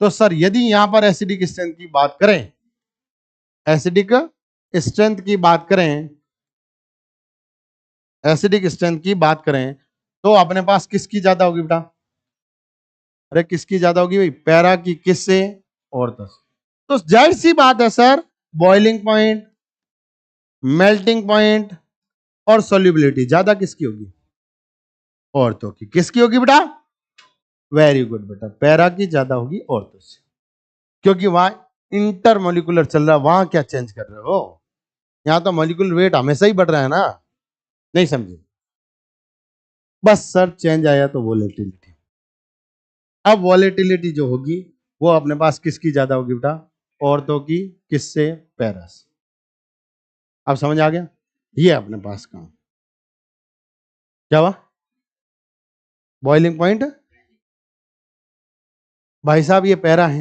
तो सर यदि यहां पर एसिडिक स्ट्रेंथ की बात करें, एसिडिक स्ट्रेंथ की बात करें, एसिडिक स्ट्रेंथ की बात करें, तो अपने पास किसकी ज्यादा होगी बेटा? अरे किसकी ज्यादा होगी भाई? पैरा की। किससे? ऑर्थो से। तो जाहिर सी बात है sir, boiling point, melting point और सोल्यूबिलिटी ज्यादा किसकी होगी? ऑर्थो की। किसकी होगी बेटा? वेरी गुड बेटा, पैरा की ज्यादा होगी ऑर्थो से, क्योंकि वहां इंटरमोलिकुलर चल रहा है। वहां क्या चेंज कर रहे हो? यहां तो मॉलिक्यूलर वेट हमेशा ही बढ़ रहा है ना, नहीं समझे? बस सर चेंज आया तो वोलेटिलिटी। अब वोलेटिलिटी जो होगी वो अपने पास किसकी ज्यादा होगी बेटा? ऑर्थो की। किससे? पैरा से। अब समझ आ गया? ये अपने पास काम क्या हुआ? बॉइलिंग पॉइंट भाई साहब ये पैरा है,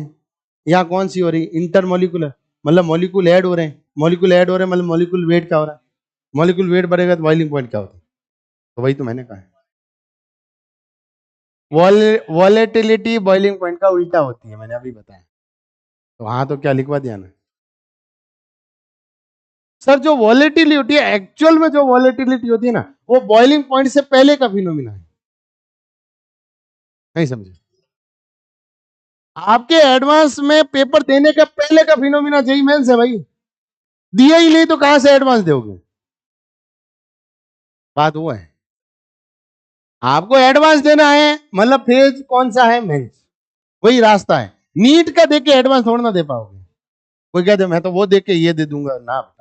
यहाँ कौन सी हो रही? इंटरमोलिकुलर, मतलब मॉलिक्यूल ऐड हो रहे हैं। मॉलिक्यूल ऐड हो रहे हैं मतलब मॉलिक्यूल वेट क्या हो रहा है? मॉलिक्यूल वेट बढ़ेगा तो बॉइलिंग पॉइंट क्या होता है? तो वही तो मैंने कहा है, वॉलेटिलिटी बॉइलिंग पॉइंट का उल्टा होती है, मैंने अभी बताया। तो हाँ, तो क्या लिखवा दिया ना सर? जो वॉलेटिलिटी होती है, एक्चुअल में जो वॉलेटिलिटी होती है ना, वो बॉइलिंग पॉइंट से पहले का फिनोमिना है, नहीं समझे? आपके एडवांस में पेपर देने का पहले का फिनोमिना जेईई मेंस है भाई, दिया ही नहीं तो कहां से एडवांस दोगे? बात वो है, आपको एडवांस देना है मतलब फेज कौन सा है? मेंस। वही रास्ता है। नीट का देके एडवांस थोड़ा ना दे पाओगे। कोई कहते मैं तो वो देके ये दे दूंगा ना,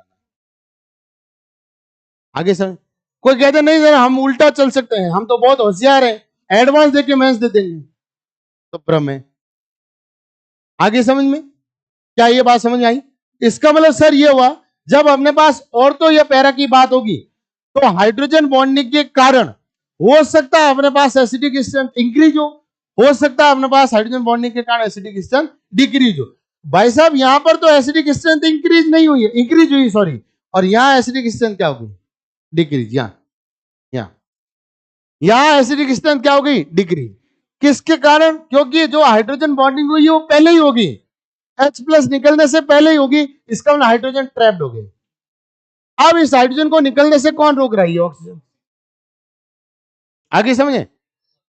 आगे सर। कोई कहते नहीं सर हम उल्टा चल सकते हैं, हम तो बहुत होशियार हैं, एडवांस देके मेंस दे देंगे, तो भ्रम है। आगे समझ में क्या ये बात समझ आई? इसका मतलब सर ये हुआ, जब अपने पास ऑर्थो या पैरा की बात होगी तो हाइड्रोजन बॉन्डिंग के कारण हो सकता है अपने पास एसिडिक स्ट्रेंथ इंक्रीज हो सकता है अपने पास हाइड्रोजन बॉन्डिंग के कारण एसिडिक स्ट्रेंथ डिक्रीज हो। भाई साहब यहां पर तो एसिडिक स्ट्रेंथ इंक्रीज नहीं हुई है, इंक्रीज हुई सॉरी, और यहां एसिडिक स्ट्रेंथ क्या होगी? डिक्रीज। यहां एसिडिक स्ट्रेंथ क्या हो गई? डिक्रीज। किसके कारण? क्योंकि जो हाइड्रोजन बॉन्डिंग हुई है वो पहले ही होगी, H प्लस निकलने से पहले ही होगी, इसका मतलब हाइड्रोजन ट्रैप्ड हो गए। अब इस हाइड्रोजन को निकलने से कौन रोक रही है? ऑक्सीजन। आगे समझे?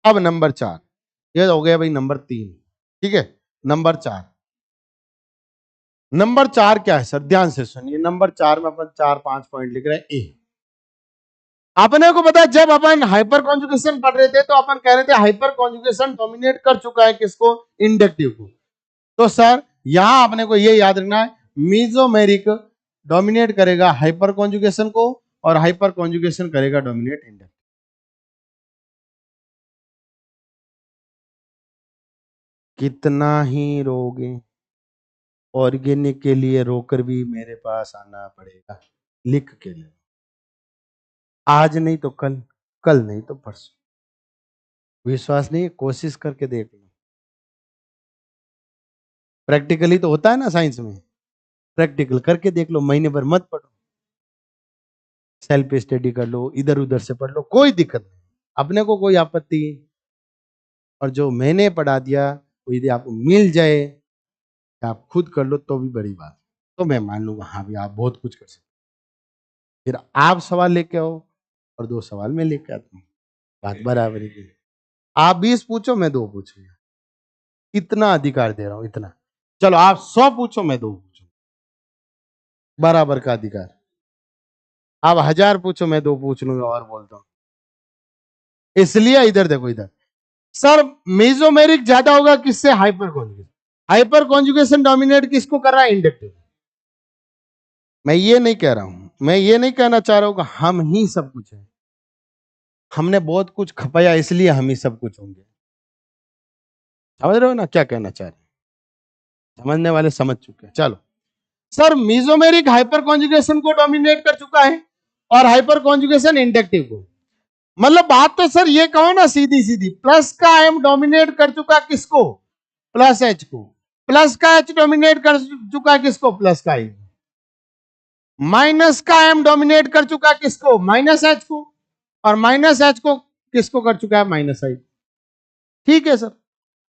अब नंबर 4, ये हो गया भाई नंबर 3, ठीक है। नंबर 4, नंबर 4 क्या है सर? ध्यान से सुनिए, नंबर 4 में अपन 4-5 पॉइंट लिख रहे हैं। ए, अपने को पता है जब अपन हाइपर कॉन्जुगेशन पढ़ रहे थे तो अपन कह रहे थे हाइपर कॉन्जुगेशन डोमिनेट कर चुका है किसको? इंडक्टिव को। तो सर यहां अपने को ये याद रखना है, मीजोमेरिक डोमिनेट करेगा हाइपर कॉन्जुगेशन को और हाइपर कॉन्जुगेशन करेगा डोमिनेट इंडक्टिव। कितना ही रोगे, ऑर्गेनिक के लिए रोकर भी मेरे पास आना पड़ेगा। लिख के ले, आज नहीं तो कल, कल नहीं तो परसों। विश्वास नहीं, कोशिश करके देख लो। प्रैक्टिकली तो होता है ना साइंस में, प्रैक्टिकल करके देख लो, महीने भर मत पढ़ो, सेल्फ स्टडी कर लो, इधर उधर से पढ़ लो, कोई दिक्कत नहीं, अपने को कोई आपत्ति। और जो मैंने पढ़ा दिया वो यदि आपको मिल जाए, आप खुद कर लो तो भी बड़ी बात, तो मैं मान लूंगा हाँ भी आप बहुत कुछ कर सकते। फिर आप सवाल लेके आओ और 2 सवाल मैं लेके आता हूँ, बात बराबरी की। आप 20 पूछो, मैं 2 पूछूंगा, इतना अधिकार दे रहा हूं, इतना। चलो आप 100 पूछो, मैं 2 पूछूं, बराबर का अधिकार। आप 1000 पूछो, मैं 2 पूछ लूंगा और बोलता हूं। इसलिए इधर देखो, इधर सर मेसोमेरिक ज्यादा होगा किससे? Hyper conjugation. Hyper conjugation dominate किसको कर रहा है? इंडक्टिव। मैं ये नहीं कह रहा हूं, मैं ये नहीं कहना चाह रहा हूं कि हम ही सब कुछ है, हमने बहुत कुछ खपाया इसलिए हम ही सब कुछ होंगे। समझ रहे हो ना क्या कहना चाह रहे हैं? समझने वाले समझ चुके हैं। चलो सर मेसोमेरिक हाइपर कॉन्जुगेशन को डोमिनेट कर चुका है और हाइपर कॉन्जुगेशन इंडक्टिव को। मतलब बात तो सर ये कहो ना सीधी सीधी, प्लस का एम डोमिनेट कर चुका किसको? प्लस एच को। प्लस का एच डोमिनेट कर चुका किसको? प्लस का आई। माइनस का एम डोमिनेट कर चुका किसको? माइनस एच को। और माइनस एच को किसको कर चुका है? माइनस आई। ठीक है सर,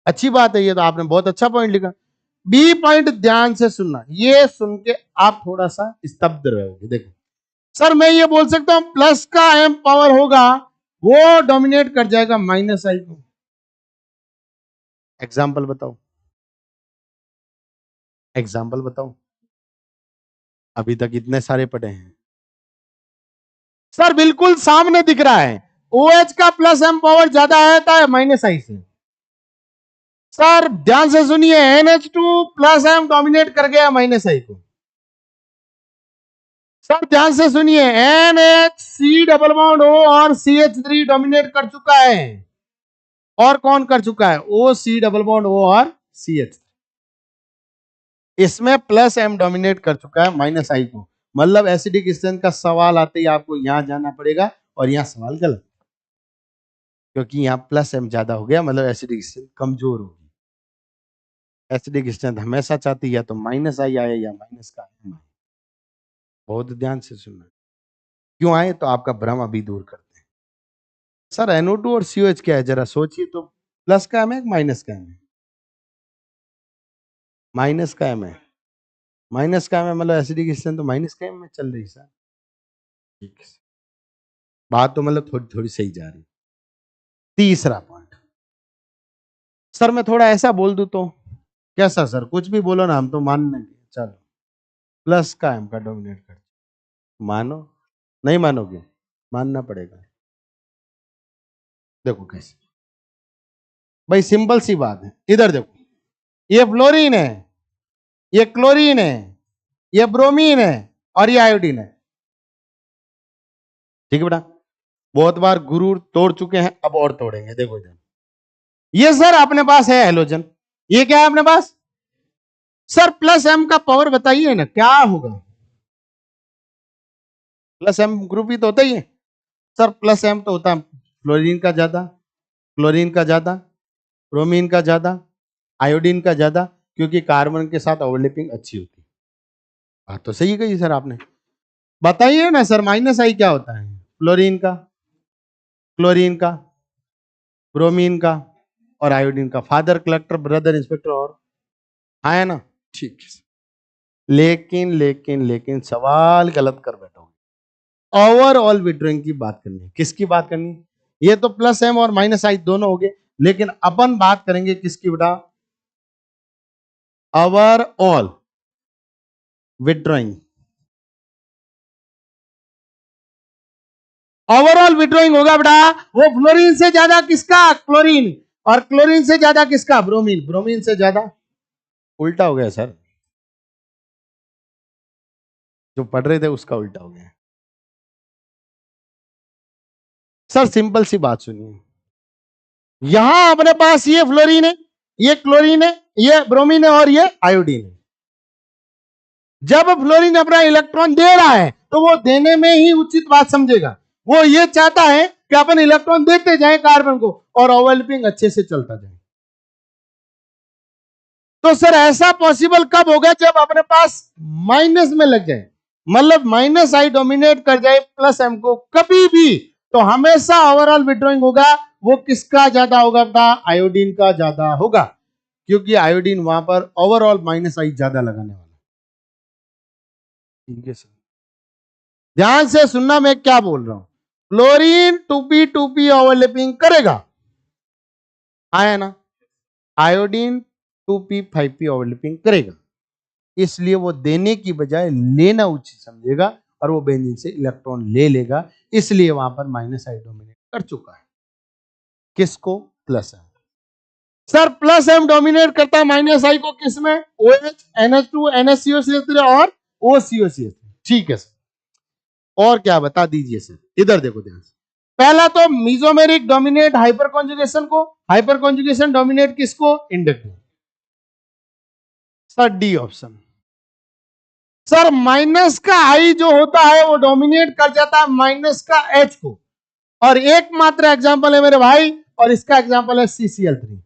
अच्छी बात है, ये तो आपने बहुत अच्छा पॉइंट लिखा। बी पॉइंट ध्यान से सुनना, ये सुन के आप थोड़ा सा स्तब्ध रहोगे। देखो सर मैं ये बोल सकता हूं प्लस का एम पावर होगा वो डोमिनेट कर जाएगा माइनस आई को। एग्जाम्पल बताओ, एग्जाम्पल बताओ, अभी तक इतने सारे पढ़े हैं सर, बिल्कुल सामने दिख रहा है। OH का प्लस एम पावर ज्यादा आता है माइनस आई से। सर ध्यान से सुनिए, NH2 प्लस एम डोमिनेट कर गया माइनस आई को। सर ध्यान से सुनिए, NHC डबल बॉन्ड O और CH3 डोमिनेट कर चुका है। और कौन कर चुका है? OC डबल बॉन्ड O और CH। इसमें प्लस एम डोमिनेट कर चुका है माइनस आई को। मतलब एसिडिक स्ट्रेंथ का सवाल आते ही आपको यहां जाना पड़ेगा और यहां सवाल गलत, क्योंकि यहां प्लस एम ज्यादा हो गया, मतलब एसिडिक स्ट्रेंथ कमजोर होगी। एसिडिक स्ट्रेंथ हमेशा चाहती है या तो माइनस आई आए या माइनस का एम आए। बहुत ध्यान से सुनना, क्यों आए तो आपका भ्रम अभी दूर करते हैं। सर NO2 और COH क्या है जरा सोचिए तो, प्लस का एम है माइनस का एम है? माइनस का एम है, माइनस का एम है, मतलब एसिडिक स्ट्रेंथ तो माइनस का एम में चल रही सर। ठीक है, बात तो मतलब थोड़ी थोड़ी सही जा रही। तीसरा पॉइंट सर मैं थोड़ा ऐसा बोल दूं तो कैसा? सर कुछ भी बोलो ना, हम तो मान लेंगे। चलो प्लस का एम का डोमिनेट कर, मानो? नहीं मानोगे? मानना पड़ेगा। देखो कैसे भाई, सिंपल सी बात है। इधर देखो, ये फ्लोरीन है, ये क्लोरीन है, ये ब्रोमीन है और ये आयोडीन है। ठीक है बेटा, बहुत बार गुरु तोड़ चुके हैं, अब और तोड़ेंगे। देखो इधर, ये सर अपने पास है हेलोजन, ये क्या है अपने पास? सर प्लस एम का पावर बताइए ना क्या होगा? प्लस एम ग्रुप ही तो होता ही है सर। प्लस एम तो होता है फ्लोरीन का ज्यादा, क्लोरीन का ज्यादा, ब्रोमीन का ज्यादा, आयोडीन का ज्यादा, क्योंकि कार्बन के साथ ओवरलैपिंग अच्छी होती है। बात तो सही कही सर आपने। बताइए ना सर माइनस आई क्या होता है? फ्लोरीन का, क्लोरीन का, ब्रोमीन का और आयोडीन का। फादर कलेक्टर, ब्रदर इंस्पेक्टर और हाँ है ना? ठीक है। लेकिन लेकिन लेकिन सवाल गलत कर बैठोगे। ओवरऑल विड्रॉइंग की बात करनी है। किसकी बात करनी है? ये तो प्लस एम और माइनस आई दोनों हो गए, लेकिन अपन बात करेंगे किसकी बेटा? Overall withdrawing. ओवरऑल विड्रॉइंग होगा बेटा वो फ्लोरीन से ज्यादा किसका? क्लोरीन। और क्लोरीन से ज्यादा किसका? ब्रोमीन। ब्रोमीन से ज्यादा, उल्टा हो गया सर, जो पढ़ रहे थे उसका उल्टा हो गया। सर सिंपल सी बात सुनिए, यहां अपने पास ये फ्लोरीन है, ये क्लोरीन है, ये ब्रोमीन है और ये आयोडीन है। जब फ्लोरीन अपना इलेक्ट्रॉन दे रहा है तो वो देने में ही उचित बात समझेगा। वो ये चाहता है कि अपन इलेक्ट्रॉन देते जाए कार्बन को और ओवरलैपिंग अच्छे से चलता जाए। तो सर ऐसा पॉसिबल कब होगा? जब अपने पास माइनस में लग जाए, मतलब माइनस आई डोमिनेट कर जाए प्लस एम को कभी भी, तो हमेशा ओवरऑल विड्रॉइंग होगा वो किसका ज्यादा होगा बेटा? आयोडीन का ज्यादा होगा, क्योंकि आयोडीन वहां पर ओवरऑल माइनस आई ज्यादा लगाने वाला। ठीक है सर, ध्यान से सुनना मैं क्या बोल रहा हूं। फ्लोरीन 2p ओवरलैपिंग करेगा, आया ना? आयोडीन 2p ओवरलैपिंग करेगा, इसलिए वो देने की बजाय लेना उचित समझेगा और वो बेंजीन से इलेक्ट्रॉन ले लेगा। इसलिए वहां पर माइनस आई डोमिनेट कर चुका है। किसको? Plus M. Sir plus M dominate करता है माइनस आई को किसमें? OH, NH2, NaCO3 और OCO3। ठीक है सर, और क्या बता दीजिए सर। इधर देखो ध्यान से, पहला तो मीजोमेरिक डोमिनेट हाइपर कॉन्जुगेशन को, हाइपर कॉन्जुगेशन डोमिनेट किसको? Inductive. Sir D option. Sir minus का आई जो होता है वो डोमिनेट कर जाता है माइनस का एच को, और एकमात्र एग्जांपल है मेरे भाई, और इसका एग्जांपल है CCl3।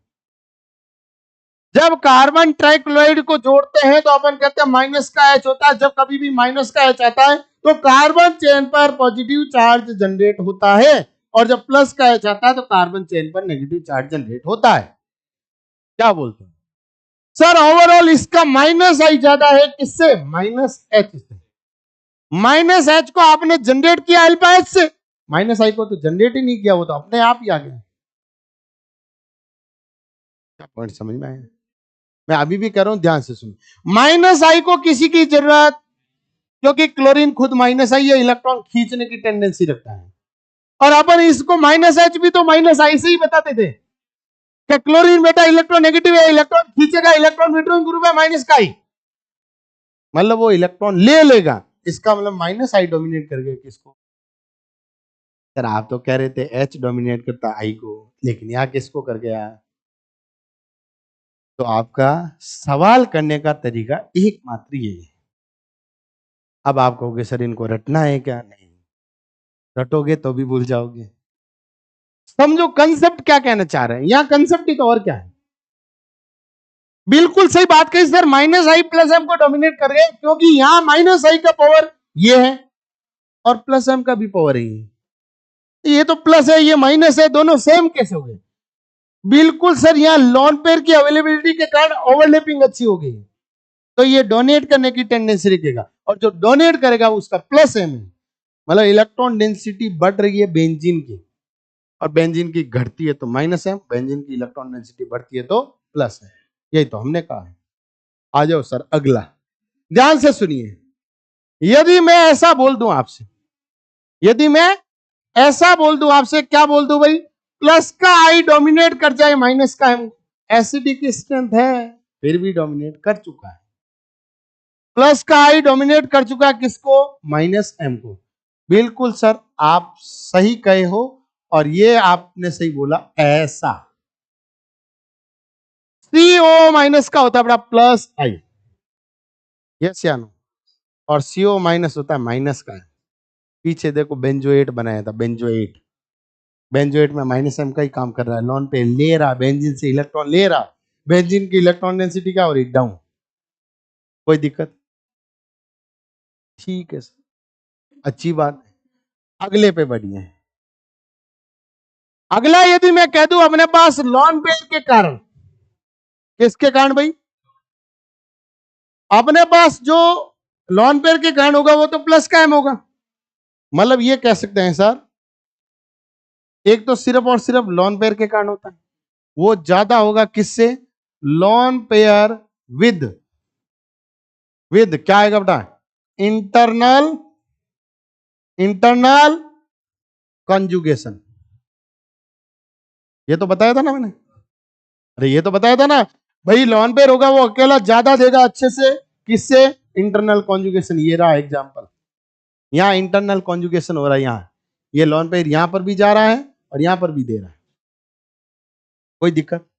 जब कार्बन ट्राइक्लोराइड को जोड़ते हैं तो अपन कहते हैं माइनस का एच होता है। जब कभी भी माइनस का एच आता है तो कार्बन चेन पर पॉजिटिव चार्ज जनरेट होता है, और जब प्लस का एच आता है तो कार्बन चेन पर नेगेटिव चार्ज जनरेट होता है। क्या बोलते हैं सर? ओवरऑल इसका माइनस आई ज्यादा है किससे? माइनस एच से। माइनस एच को आपने जनरेट किया अल्फा एच से, माइनस आई को तो जनरेट ही नहीं किया, वो तो अपने आप ही आ गया। क्या पॉइंट समझ में आया? मैं अभी भी कह रहा हूं, ध्यान से सुन। माइनस आई को किसी की जरूरत, क्योंकि क्लोरीन खुद माइनस आई है, इलेक्ट्रॉन खींचने की टेंडेंसी रखता है, और अपन इसको माइनस एच भी तो माइनस आई से ही बताते थे कि क्लोरीन बेटा इलेक्ट्रॉन नेगेटिव है, इलेक्ट्रॉन खींचेगा, इलेक्ट्रॉन विड्रॉइंग ग्रुप है माइनस का आई, मतलब वो इलेक्ट्रॉन ले लेगा। इसका मतलब माइनस आई डोमिनेट कर गया किसको? सर आप तो कह रहे थे एच डोमिनेट करता आई को, लेकिन यहां किसको कर गया? तो आपका सवाल करने का तरीका एकमात्र ये है। अब आप कहोगे सर इनको रटना है क्या? नहीं, रटोगे तो भी भूल जाओगे। समझो कंसेप्ट क्या कहना चाह रहे हैं, यहां कंसेप्ट ही तो और क्या है। बिल्कुल सही बात कही सर, माइनस आई प्लस एम को डोमिनेट कर गए, क्योंकि यहां माइनस आई का पावर ये है और प्लस एम का भी पावर है ये तो प्लस है ये माइनस है, दोनों सेम कैसे हो गए? बिल्कुल सर, यहां लॉन पेयर की अवेलेबिलिटी के कारण ओवरलैपिंग अच्छी हो गई, तो ये डोनेट करने की टेंडेंसी रखेगा, और जो डोनेट करेगा उसका प्लस एम है, मतलब इलेक्ट्रॉन डेंसिटी बढ़ रही है बेंजीन की, और बेंजीन की घटती है तो माइनस एम, बेंजीन की इलेक्ट्रॉन डेंसिटी बढ़ती है तो प्लस है। यही तो हमने कहा है। आ जाओ सर अगला, ध्यान से सुनिए। यदि मैं ऐसा बोल दूं आपसे, यदि मैं ऐसा बोल दूं आपसे, क्या बोल दूं भाई? प्लस का आई डोमिनेट कर जाए माइनस का एम, एसिडिक स्ट्रेंथ है फिर भी डोमिनेट कर चुका है। प्लस का आई डोमिनेट कर चुका है किसको? माइनस एम को। बिल्कुल सर आप सही कहे हो, और ये आपने सही बोला। ऐसा CO माइनस का होता है बड़ा प्लस आई, यस या नो? और CO माइनस होता है माइनस का है। पीछे देखो बेंजोएट बनाया था, बेंजोएट। बेंजोएट में माइनस M का ही काम कर रहा है, लॉन पे ले रहा, बेंजीन से इलेक्ट्रॉन ले रहा, बेंजीन की इलेक्ट्रॉन डेंसिटी क्या हो रही? डाउन। कोई दिक्कत? ठीक है सर, अच्छी बात है। अगले पे बढ़िए। अगला यदि मैं कह दूं अपने पास लॉन पेयर के कारण, किसके कारण भाई? अपने पास जो लॉन पेयर के कारण होगा वो तो प्लस का M होगा। मतलब ये कह सकते हैं सर, एक तो सिर्फ और सिर्फ लॉन पेयर के कारण होता है, वो ज्यादा होगा किससे? लॉन पेयर विद क्या आएगा बेटा? Internal conjugation. ये तो बताया था ना मैंने, अरे ये तो बताया था ना भाई, लॉन पेयर होगा वो अकेला ज्यादा देगा अच्छे से, किससे? Internal conjugation. ये रहा एग्जांपल, यहां इंटरनल कॉन्जुगेशन हो रहा है, यहां ये लॉन पेयर यहां पर भी जा रहा है और यहां पर भी दे रहा है। कोई दिक्कत?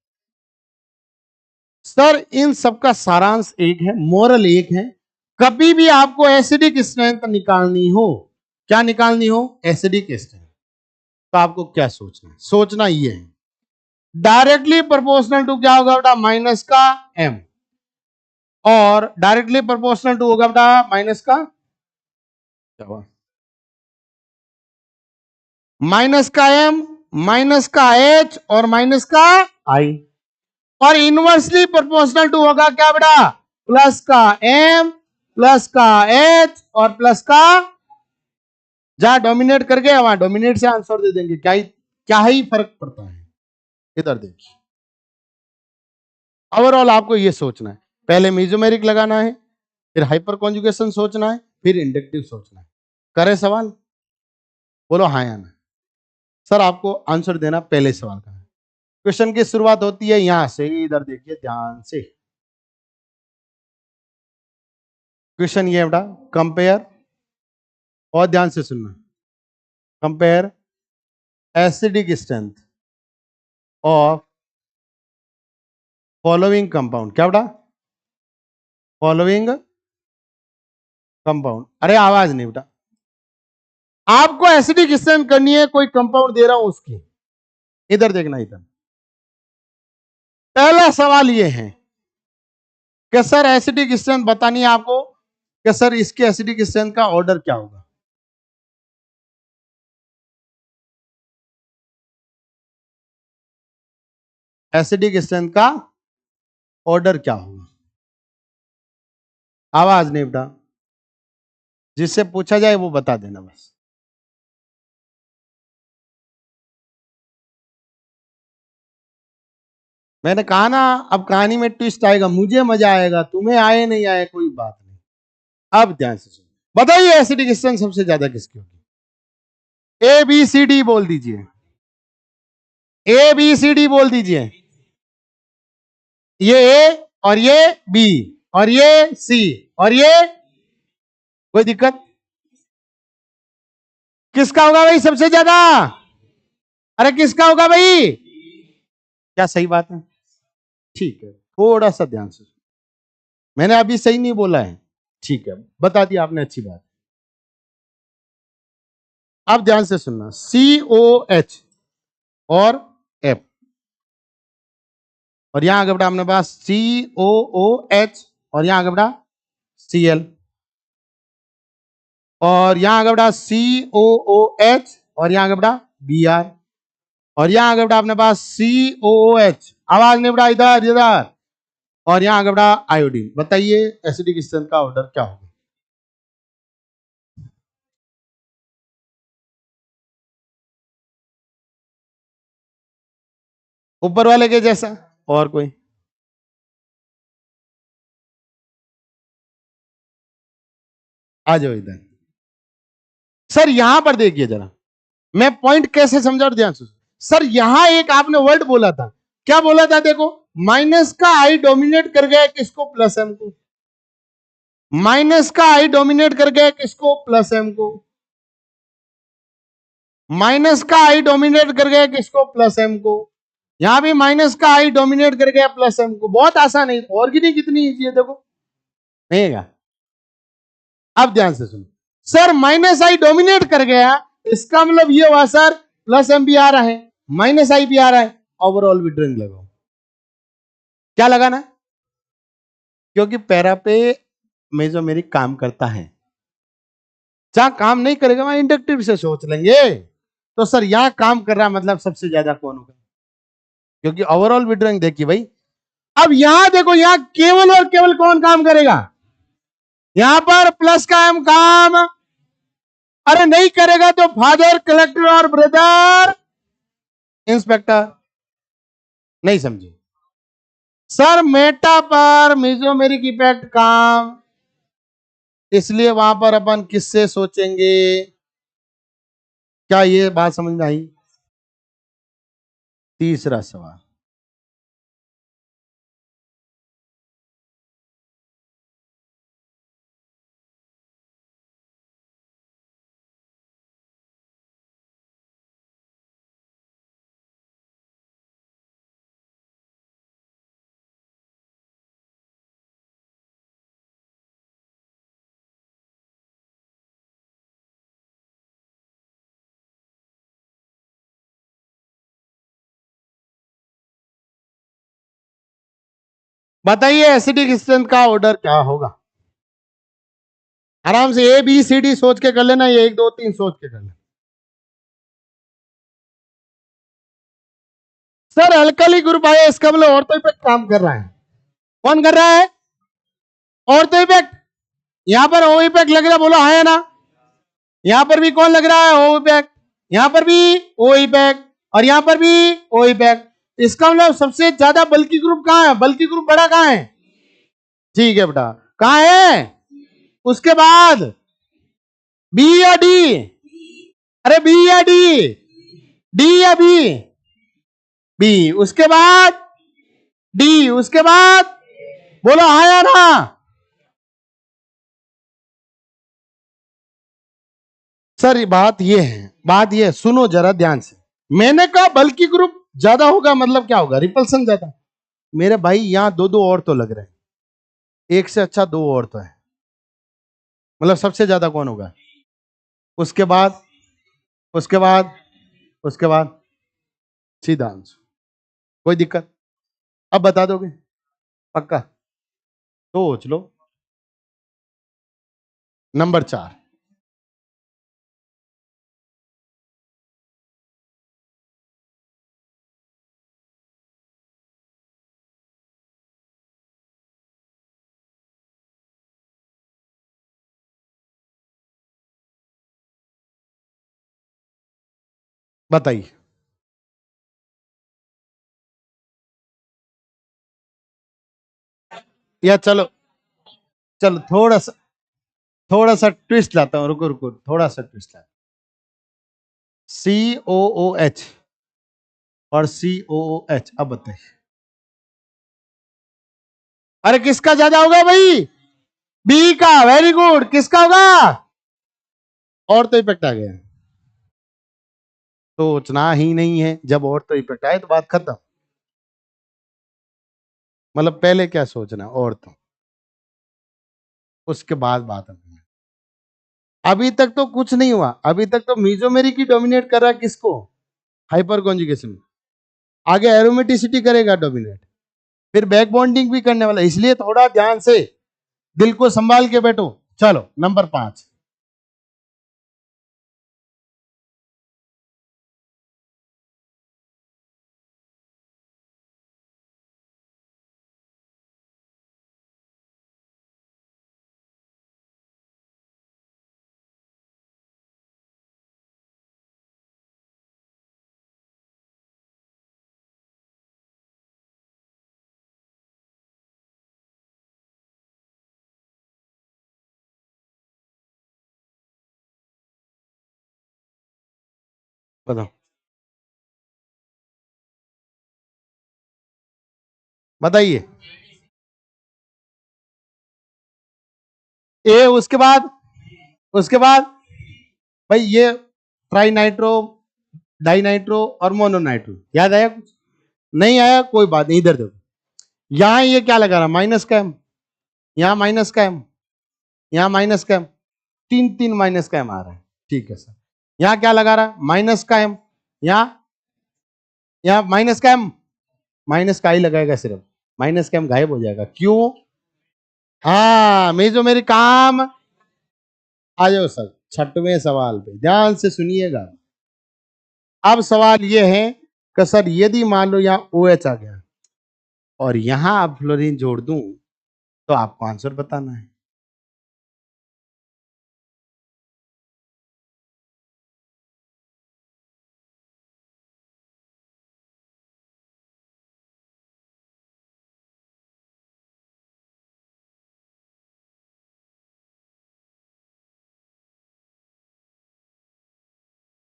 सर इन सबका सारांश एक है, मोरल एक है, कभी भी आपको एसिडिक स्ट्रेंथ निकालनी हो, क्या निकालनी हो? एसिडिक स्ट्रेंथ, तो आपको क्या सोचना है? सोचना ये है डायरेक्टली प्रोपोर्शनल टू क्या होगा बेटा? माइनस का M, और डायरेक्टली प्रोपोर्शनल टू होगा बेटा माइनस का क्या हुआ? माइनस का M, माइनस का H और माइनस का I, और इनवर्सली प्रोपोर्शनल टू होगा क्या बेटा? प्लस का M, प्लस का H और प्लस का, जहां डोमिनेट कर गया वहां डोमिनेट से आंसर दे देंगे, क्या ही फर्क पड़ता है। इधर देखिए, ओवरऑल आपको ये सोचना है, पहले मेसोमेरिक लगाना है, फिर हाइपर कॉन्जुगेशन सोचना है, फिर इंडक्टिव सोचना है। करे सवाल? बोलो हाँ या ना। सर आपको आंसर देना पहले सवाल का है। क्वेश्चन की शुरुआत होती है यहां से, इधर देखिए ध्यान से। क्वेश्चन ये है बेटा, कंपेयर, और ध्यान से सुनना, compare acidic strength of following compound. क्या बेटा? Following compound. अरे आवाज नहीं बेटा, आपको एसिडिक स्ट्रेंथ करनी है, कोई कंपाउंड दे रहा हूं उसकी। इधर देखना, इधर पहला सवाल ये है कि सर एसिडिक स्ट्रेंथ बतानी है आपको कि सर इसके एसिडिक स्ट्रेंथ का ऑर्डर क्या होगा। एसिडिक स्ट्रेंथ का ऑर्डर क्या होगा? आवाज नहीं बेटा, जिससे पूछा जाए वो बता देना बस। मैंने कहा ना, अब कहानी में ट्विस्ट आएगा, मुझे मजा आएगा, तुम्हें आए नहीं आए कोई बात नहीं। अब ध्यान से सुनो, बताइए एसिडिक स्ट्रेंथ सबसे ज्यादा किसकी होगी? ABCD बोल दीजिए, ABCD बोल दीजिए। ये A और ये B और ये C और ये, कोई दिक्कत? किसका होगा भाई सबसे ज्यादा? अरे किसका होगा भाई? क्या सही बात है? ठीक है, थोड़ा सा ध्यान से, मैंने अभी सही नहीं बोला है, ठीक है बता दिया आपने, अच्छी बात। अब ध्यान से सुनना, COH और F, और यहां आगे बेटा अपने पास COOH, और यहां आगे बेटा Cl, और यहां आगे बेटा COOH, और यहां आगे बेटा Br, और यहां आगे बेटा अपने पास COOH, आवाज नहीं बेटा, इधर इधर, और यहां आगे बेटा आयोडीन। बताइए एसिडिक स्ट्रेंथ का ऑर्डर क्या होगा? ऊपर वाले के जैसा, और कोई? आ जाओ इधर। सर यहां पर देखिए जरा, मैं पॉइंट कैसे समझा और ध्यान से। सर यहां एक आपने वर्ड बोला था, क्या बोला था? देखो, माइनस का आई डोमिनेट कर गया किसको? प्लस एम को। माइनस का आई डोमिनेट कर गया किसको? प्लस एम को। माइनस का आई डोमिनेट कर गया किसको? प्लस एम को। यहां भी माइनस का आई डोमिनेट कर गया प्लस एम को। बहुत आसान है, ऑर्गेनिक कितनी इजी है देखो, नहीं है क्या? अब ध्यान से सुनो सर, माइनस आई डोमिनेट कर गया, इसका मतलब ये हुआ सर प्लस एम भी आ रहा है, माइनस आई भी आ रहा है, ओवरऑल विड्रॉइंग लगाओ। क्या लगाना है? क्योंकि पैरा पे मेसोमेरिक काम करता है, जहां काम नहीं करेगा वहां इंडक्टिव से सोच लेंगे। तो सर यहां काम कर रहा मतलब सबसे ज्यादा कौन होगा? क्योंकि ओवरऑल विड्रॉइंग देखिए भाई, अब यहां देखो, यहां केवल और केवल कौन काम करेगा? यहां पर प्लस का एम काम, अरे नहीं करेगा तो फादर कलेक्टर और ब्रदर इंस्पेक्टर। नहीं समझे सर, मेटा पर मेसोमेरिक इफेक्ट काम, इसलिए वहां पर अपन किससे सोचेंगे? क्या ये बात समझ में आई? तीसरा सवाल, बताइए एसिडिक स्ट्रेंथ का ऑर्डर क्या होगा? आराम से ए बी सी डी सोच के कर लेना, ये 1 2 3 सोच के कर लेना। सर अल्कली ग्रुप आया, इसका मतलब ऑर्थो इफेक्ट काम कर रहा है। कौन कर रहा है? Ortho effect. यहां पर ओ इफेक्ट लग रहा है, बोलो हाँ या ना? यहां पर भी कौन लग रहा है? ओ इफेक्ट। यहां पर भी ओ इफेक्ट, और यहां पर भी ओ इफेक्ट। इसका मतलब सबसे ज्यादा बल्कि ग्रुप कहां है? बल्कि ग्रुप बड़ा कहां है? ठीक है बेटा, कहां है? उसके बाद बी या डी? अरे बी या डी? डी या बी? बी। उसके बाद डी, उसके बाद बोलो हाँ या ना? सर बात ये है, सुनो जरा ध्यान से। मैंने कहा बल्कि ग्रुप ज्यादा होगा मतलब क्या होगा? रिपल्सन ज्यादा। मेरे भाई यहां दो दो और तो लग रहे हैं, एक से अच्छा दो और तो है, मतलब सबसे ज्यादा कौन होगा? उसके बाद उसके बाद उसके बाद सीधा आंसर। कोई दिक्कत? अब बता दोगे? पक्का? सोच लो। नंबर 4, बताइए। या चलो, चलो थोड़ा सा ट्विस्ट लाता हूं, रुको रुको, थोड़ा सा ट्विस्ट लाता। सी ओ ओ एच और सी ओ ओ एच, अब बताइए। अरे किसका ज्यादा होगा भाई? बी का। Very good. किसका होगा? और तो इफेक्ट आ गया। सोचना ही नहीं है, जब और तो इफेक्ट आए तो बात खत्म। मतलब पहले क्या सोचना, और तो, उसके बाद बात अपनी। अभी तक तो कुछ नहीं हुआ, अभी तक तो मीजोमेरिक ही डोमिनेट कर रहा है। किसको? Hyper conjugation. आगे एरोमेटिसिटी करेगा डोमिनेट, फिर बैक बॉन्डिंग भी करने वाला, इसलिए थोड़ा ध्यान से दिल को संभाल के बैठो। चलो नंबर 5, बताओ बताइए। ए, उसके बाद भाई ये ट्राई नाइट्रो, डाई नाइट्रो और मोनो नाइट्रो, याद आया कुछ? नहीं आया, कोई बात नहीं। इधर देखो, यहां ये क्या लगा रहा? माइनस का एम, यहां माइनस का एम, यहां माइनस का एम। तीन तीन माइनस का एम आ रहा है, ठीक है सर। यहां क्या लगा रहा है, माइनस का एम, यहां यहां माइनस का ही लगाएगा सिर्फ, माइनस का एम गायब हो जाएगा, क्यों? हाँ, मैं जो मेरे काम आ जाओ सर। छठवें सवाल पे ध्यान से सुनिएगा। अब सवाल ये है कि सर यदि मान लो यहाँ ओ OH आ गया और यहां आप फ्लोरीन जोड़ दूं तो आपको आंसर बताना है।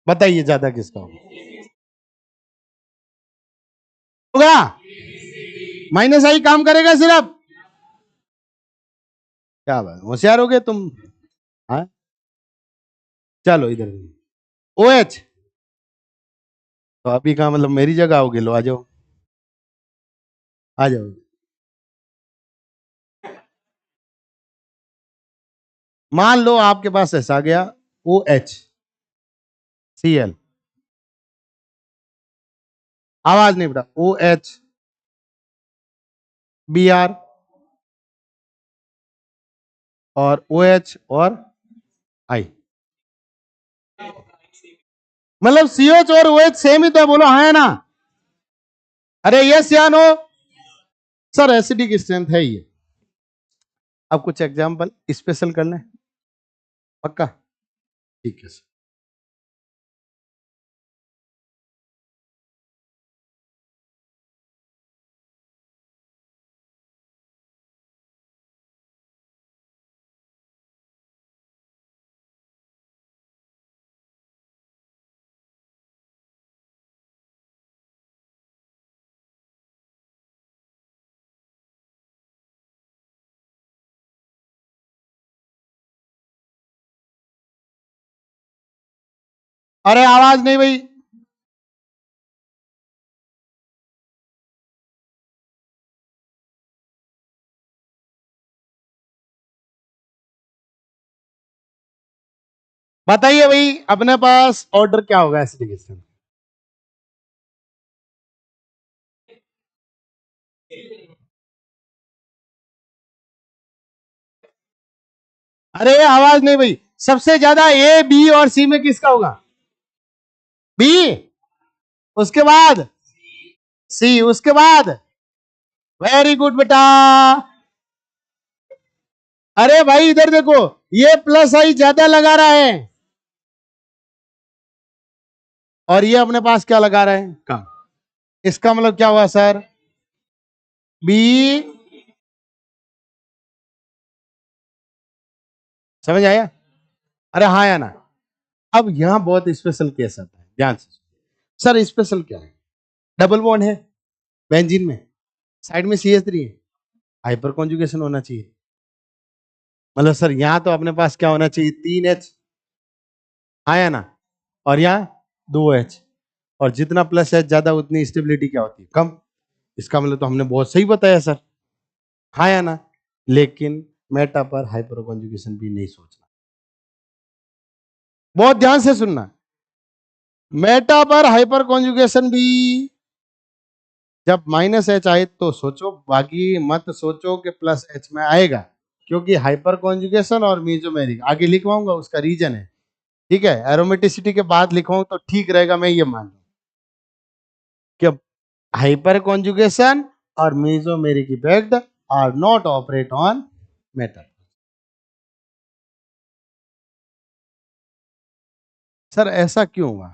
बताइए ज्यादा किसका होगा? माइनस आई काम करेगा सिर्फ। क्या बात, होशियार हो गए तुम। हाँ, चलो इधर ओ OH। तो अभी कहा मतलब मेरी जगह आओगे, लो आ जाओ, आ जाओ। मान लो आपके पास ऐसा आ गया OHCl, आवाज नहीं बेटा, OHBr और OH और I, मतलब CH और OH सेम ही तो है, बोलो हाँ है ना? अरे यस या नो? सर एसिडिक स्ट्रेंथ है ये। अब कुछ एग्जांपल स्पेशल कर लें, पक्का? ठीक है सर। अरे आवाज नहीं भाई। बताइए भाई, अपने पास ऑर्डर क्या होगा एसिडिक स्ट्रेंथ? अरे आवाज नहीं भाई, सबसे ज्यादा ए बी और सी में किसका होगा? बी, उसके बाद सी, उसके बाद वेरी गुड बेटा। अरे भाई इधर देखो, ये प्लस आई ज्यादा लगा रहा है और ये अपने पास क्या लगा रहा है, कम। इसका मतलब क्या हुआ सर? बी, समझ आया? अरे हाँ या ना? अब यहां बहुत स्पेशल केस आता है, ध्यान से। सर स्पेशल क्या है? डबल बॉन्ड है बेंजीन में, साइड में CH3 है, हाइपर कॉन्जुगेशन होना चाहिए। मतलब सर यहां तो अपने पास क्या होना चाहिए, 3H, हाँ या ना? और यहाँ 2H, और जितना प्लस H ज्यादा उतनी स्टेबिलिटी क्या होती है, कम। इसका मतलब तो हमने बहुत सही बताया सर, हाँ या ना? लेकिन मेटा पर हाइपर कॉन्जुगेशन भी नहीं सोचना, बहुत ध्यान से सुनना। मेटा पर हाइपर कॉन्जुगेशन भी जब -H आए तो सोचो, बाकी मत सोचो कि +H में आएगा, क्योंकि हाइपर कॉन्जुगेशन और मीजोमेरिक आगे लिखवाऊंगा, उसका रीजन है, ठीक है? एरोमेटिसिटी के बाद लिखवाऊं तो ठीक रहेगा, मैं ये मान लूं कि हाइपर कॉन्जुगेशन और mesomeric effect are not operate on metal. Sir ऐसा क्यों हुआ?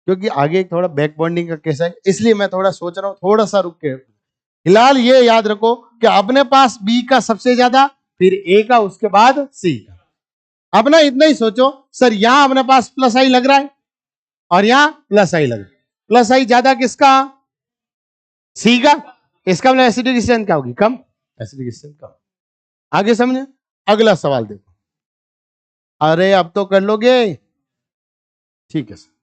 क्योंकि आगे एक थोड़ा बैक बॉन्डिंग का केस है, इसलिए मैं थोड़ा सोच रहा हूं, थोड़ा सा रुक के। फिलहाल ये याद रखो कि अपने पास बी का सबसे ज्यादा, फिर ए का, उसके बाद सी का। अपना इतना ही सोचो, सर यहां अपने पास प्लस आई लग रहा है और यहां प्लस आई लग रहा है, प्लस आई ज्यादा किसका? सी का। इसका मतलब एसिडिक स्ट्रेंथ क्या होगी, कम। एसिडिक स्ट्रेंथ कम। आगे समझे? अगला सवाल देखो। अरे अब तो कर लोगे, ठीक है सर।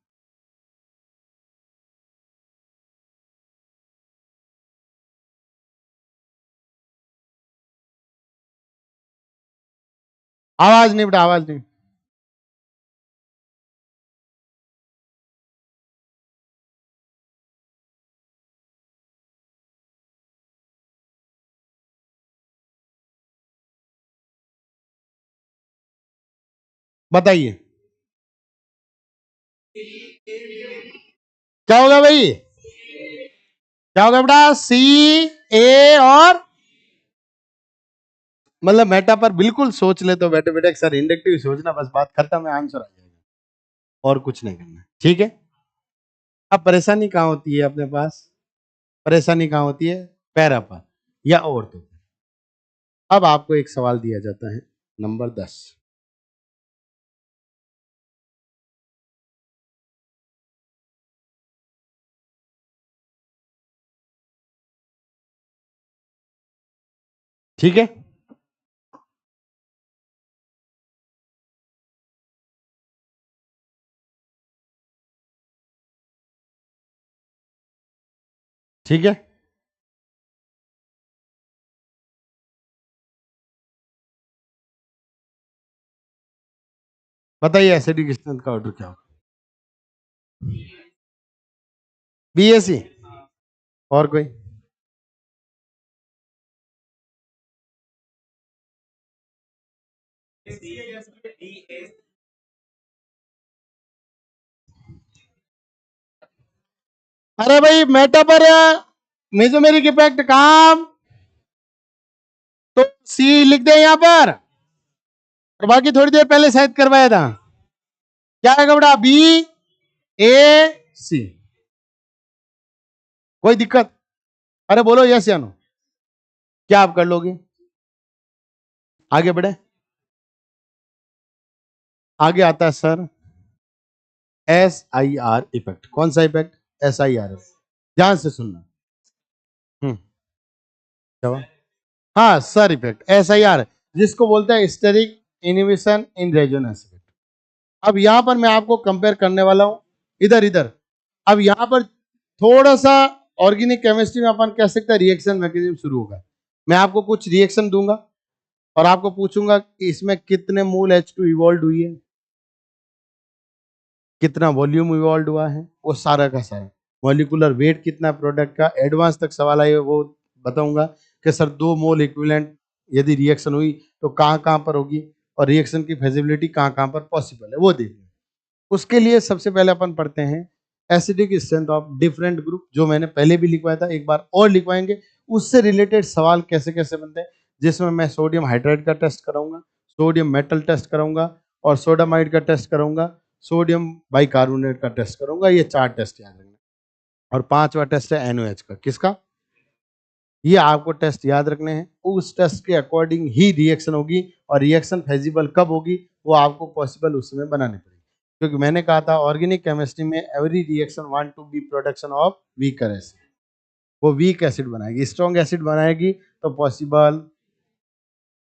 आवाज नहीं बेटा, आवाज नहीं। बताइए क्या होगा भाई, क्या होगा बेटा, सी ए और, मतलब मेटा पर बिल्कुल सोच ले तो बेटे बेटे सर इंडक्टिव सोचना, बस बात खत्म है, आंसर आ जाएगा, और कुछ नहीं करना, ठीक है। अब परेशानी कहाँ होती है अपने पास, परेशानी कहाँ होती है, पैरा पर या औरतों पर। अब आपको एक सवाल दिया जाता है, नंबर 10। ठीक है, ठीक है, बताइए एसिडिक स्ट्रेंथ का ऑर्डर क्या होगा। बीएससी, और कोई। अरे भाई मेटा पर मेसोमेरिक इफेक्ट काम, तो सी लिख दे यहां पर, और बाकी थोड़ी देर पहले शायद करवाया था। क्या है बेटा, बी ए सी, कोई दिक्कत, अरे बोलो यस या नो, क्या आप कर लोगे, आगे बढ़े। आगे आता है sir S I are effect, कौन सा इफेक्ट, एस आई आर, ध्यान से सुनना। क्या हुआ? हाँ sir effect S I R, जिसको बोलते हैं steric inhibition in resonance effect. अब यहां पर मैं आपको कंपेयर करने वाला हूं, इधर इधर। अब यहां पर थोड़ा सा ऑर्गेनिक केमिस्ट्री में अपन कह सकते हैं रिएक्शन मैकेनिज्म शुरू होगा। मैं आपको कुछ रिएक्शन दूंगा और आपको पूछूंगा कि इसमें कितने मोल H2 इवॉल्व हुई है, कितना वॉल्यूम इवॉल्व हुआ है, वो सारा का सारा, मॉलिक्यूलर वेट कितना प्रोडक्ट का, एडवांस तक सवाल आए वो बताऊंगा कि सर 2 मोल इक्विवेलेंट यदि रिएक्शन हुई तो कहाँ कहाँ पर होगी, और रिएक्शन की फेजिबिलिटी कहाँ कहाँ पर पॉसिबल है वो देखिए। उसके लिए सबसे पहले अपन पढ़ते हैं acidic strength of different group, जो मैंने पहले भी लिखवाया था, एक बार और लिखवाएंगे। उससे रिलेटेड सवाल कैसे कैसे बनते हैं, जिसमें मैं सोडियम हाइड्राइड का टेस्ट कराऊंगा, सोडियम मेटल टेस्ट कराऊंगा, और सोडामाइड का टेस्ट कराऊंगा, सोडियम बाइकार्बोनेट का टेस्ट करूंगा। ये 4 टेस्ट याद रखना। और 5वां टेस्ट है NOH का, किसका, ये आपको टेस्ट याद रखने हैं। उस टेस्ट के अकॉर्डिंग ही रिएक्शन होगी, और रिएक्शन फेजिबल कब होगी वो आपको पॉसिबल उस समय बनानी पड़ेगी। क्योंकि मैंने कहा था ऑर्गेनिक केमिस्ट्री में every reaction want to be production of weaker acid, वो वीक एसिड बनाएगी, स्ट्रॉन्ग एसिड बनाएगी तो पॉसिबल।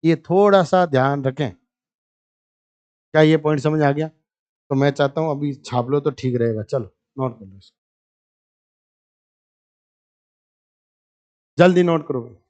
ये थोड़ा सा ध्यान रखें, क्या ये पॉइंट समझ आ गया। तो मैं चाहता हूं अभी छाप लो तो ठीक रहेगा, चलो नोट कर लो इसको, जल्दी नोट करो।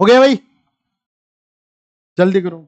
हो गया भाई, जल्दी करो।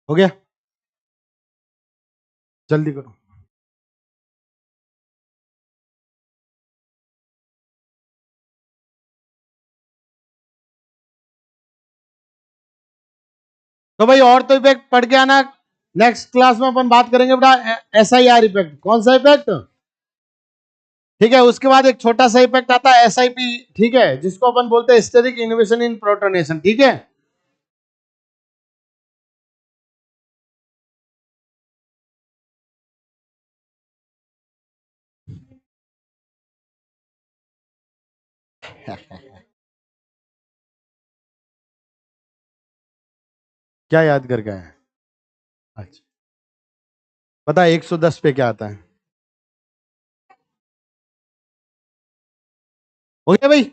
हो गया, जल्दी करो। तो भाई और तो इफेक्ट पढ़ के आना, नेक्स्ट क्लास में अपन बात करेंगे बेटा SIR इफेक्ट। कौन सा इफेक्ट? ठीक है, उसके बाद एक छोटा सा इफेक्ट आता है SIP, ठीक है, जिसको अपन बोलते हैं स्टेरिक इनोवेशन इन प्रोटोनेशन, ठीक है। क्या याद करके आए? अच्छा, पता है 110 पे क्या आता है? हो गया भाई।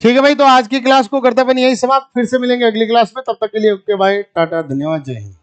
ठीक है भाई, तो आज की क्लास को करते अपन यही समाप्त, फिर से मिलेंगे अगली क्लास में, तब तक के लिए ओके बाय टाटा, धन्यवाद, जय हिंद।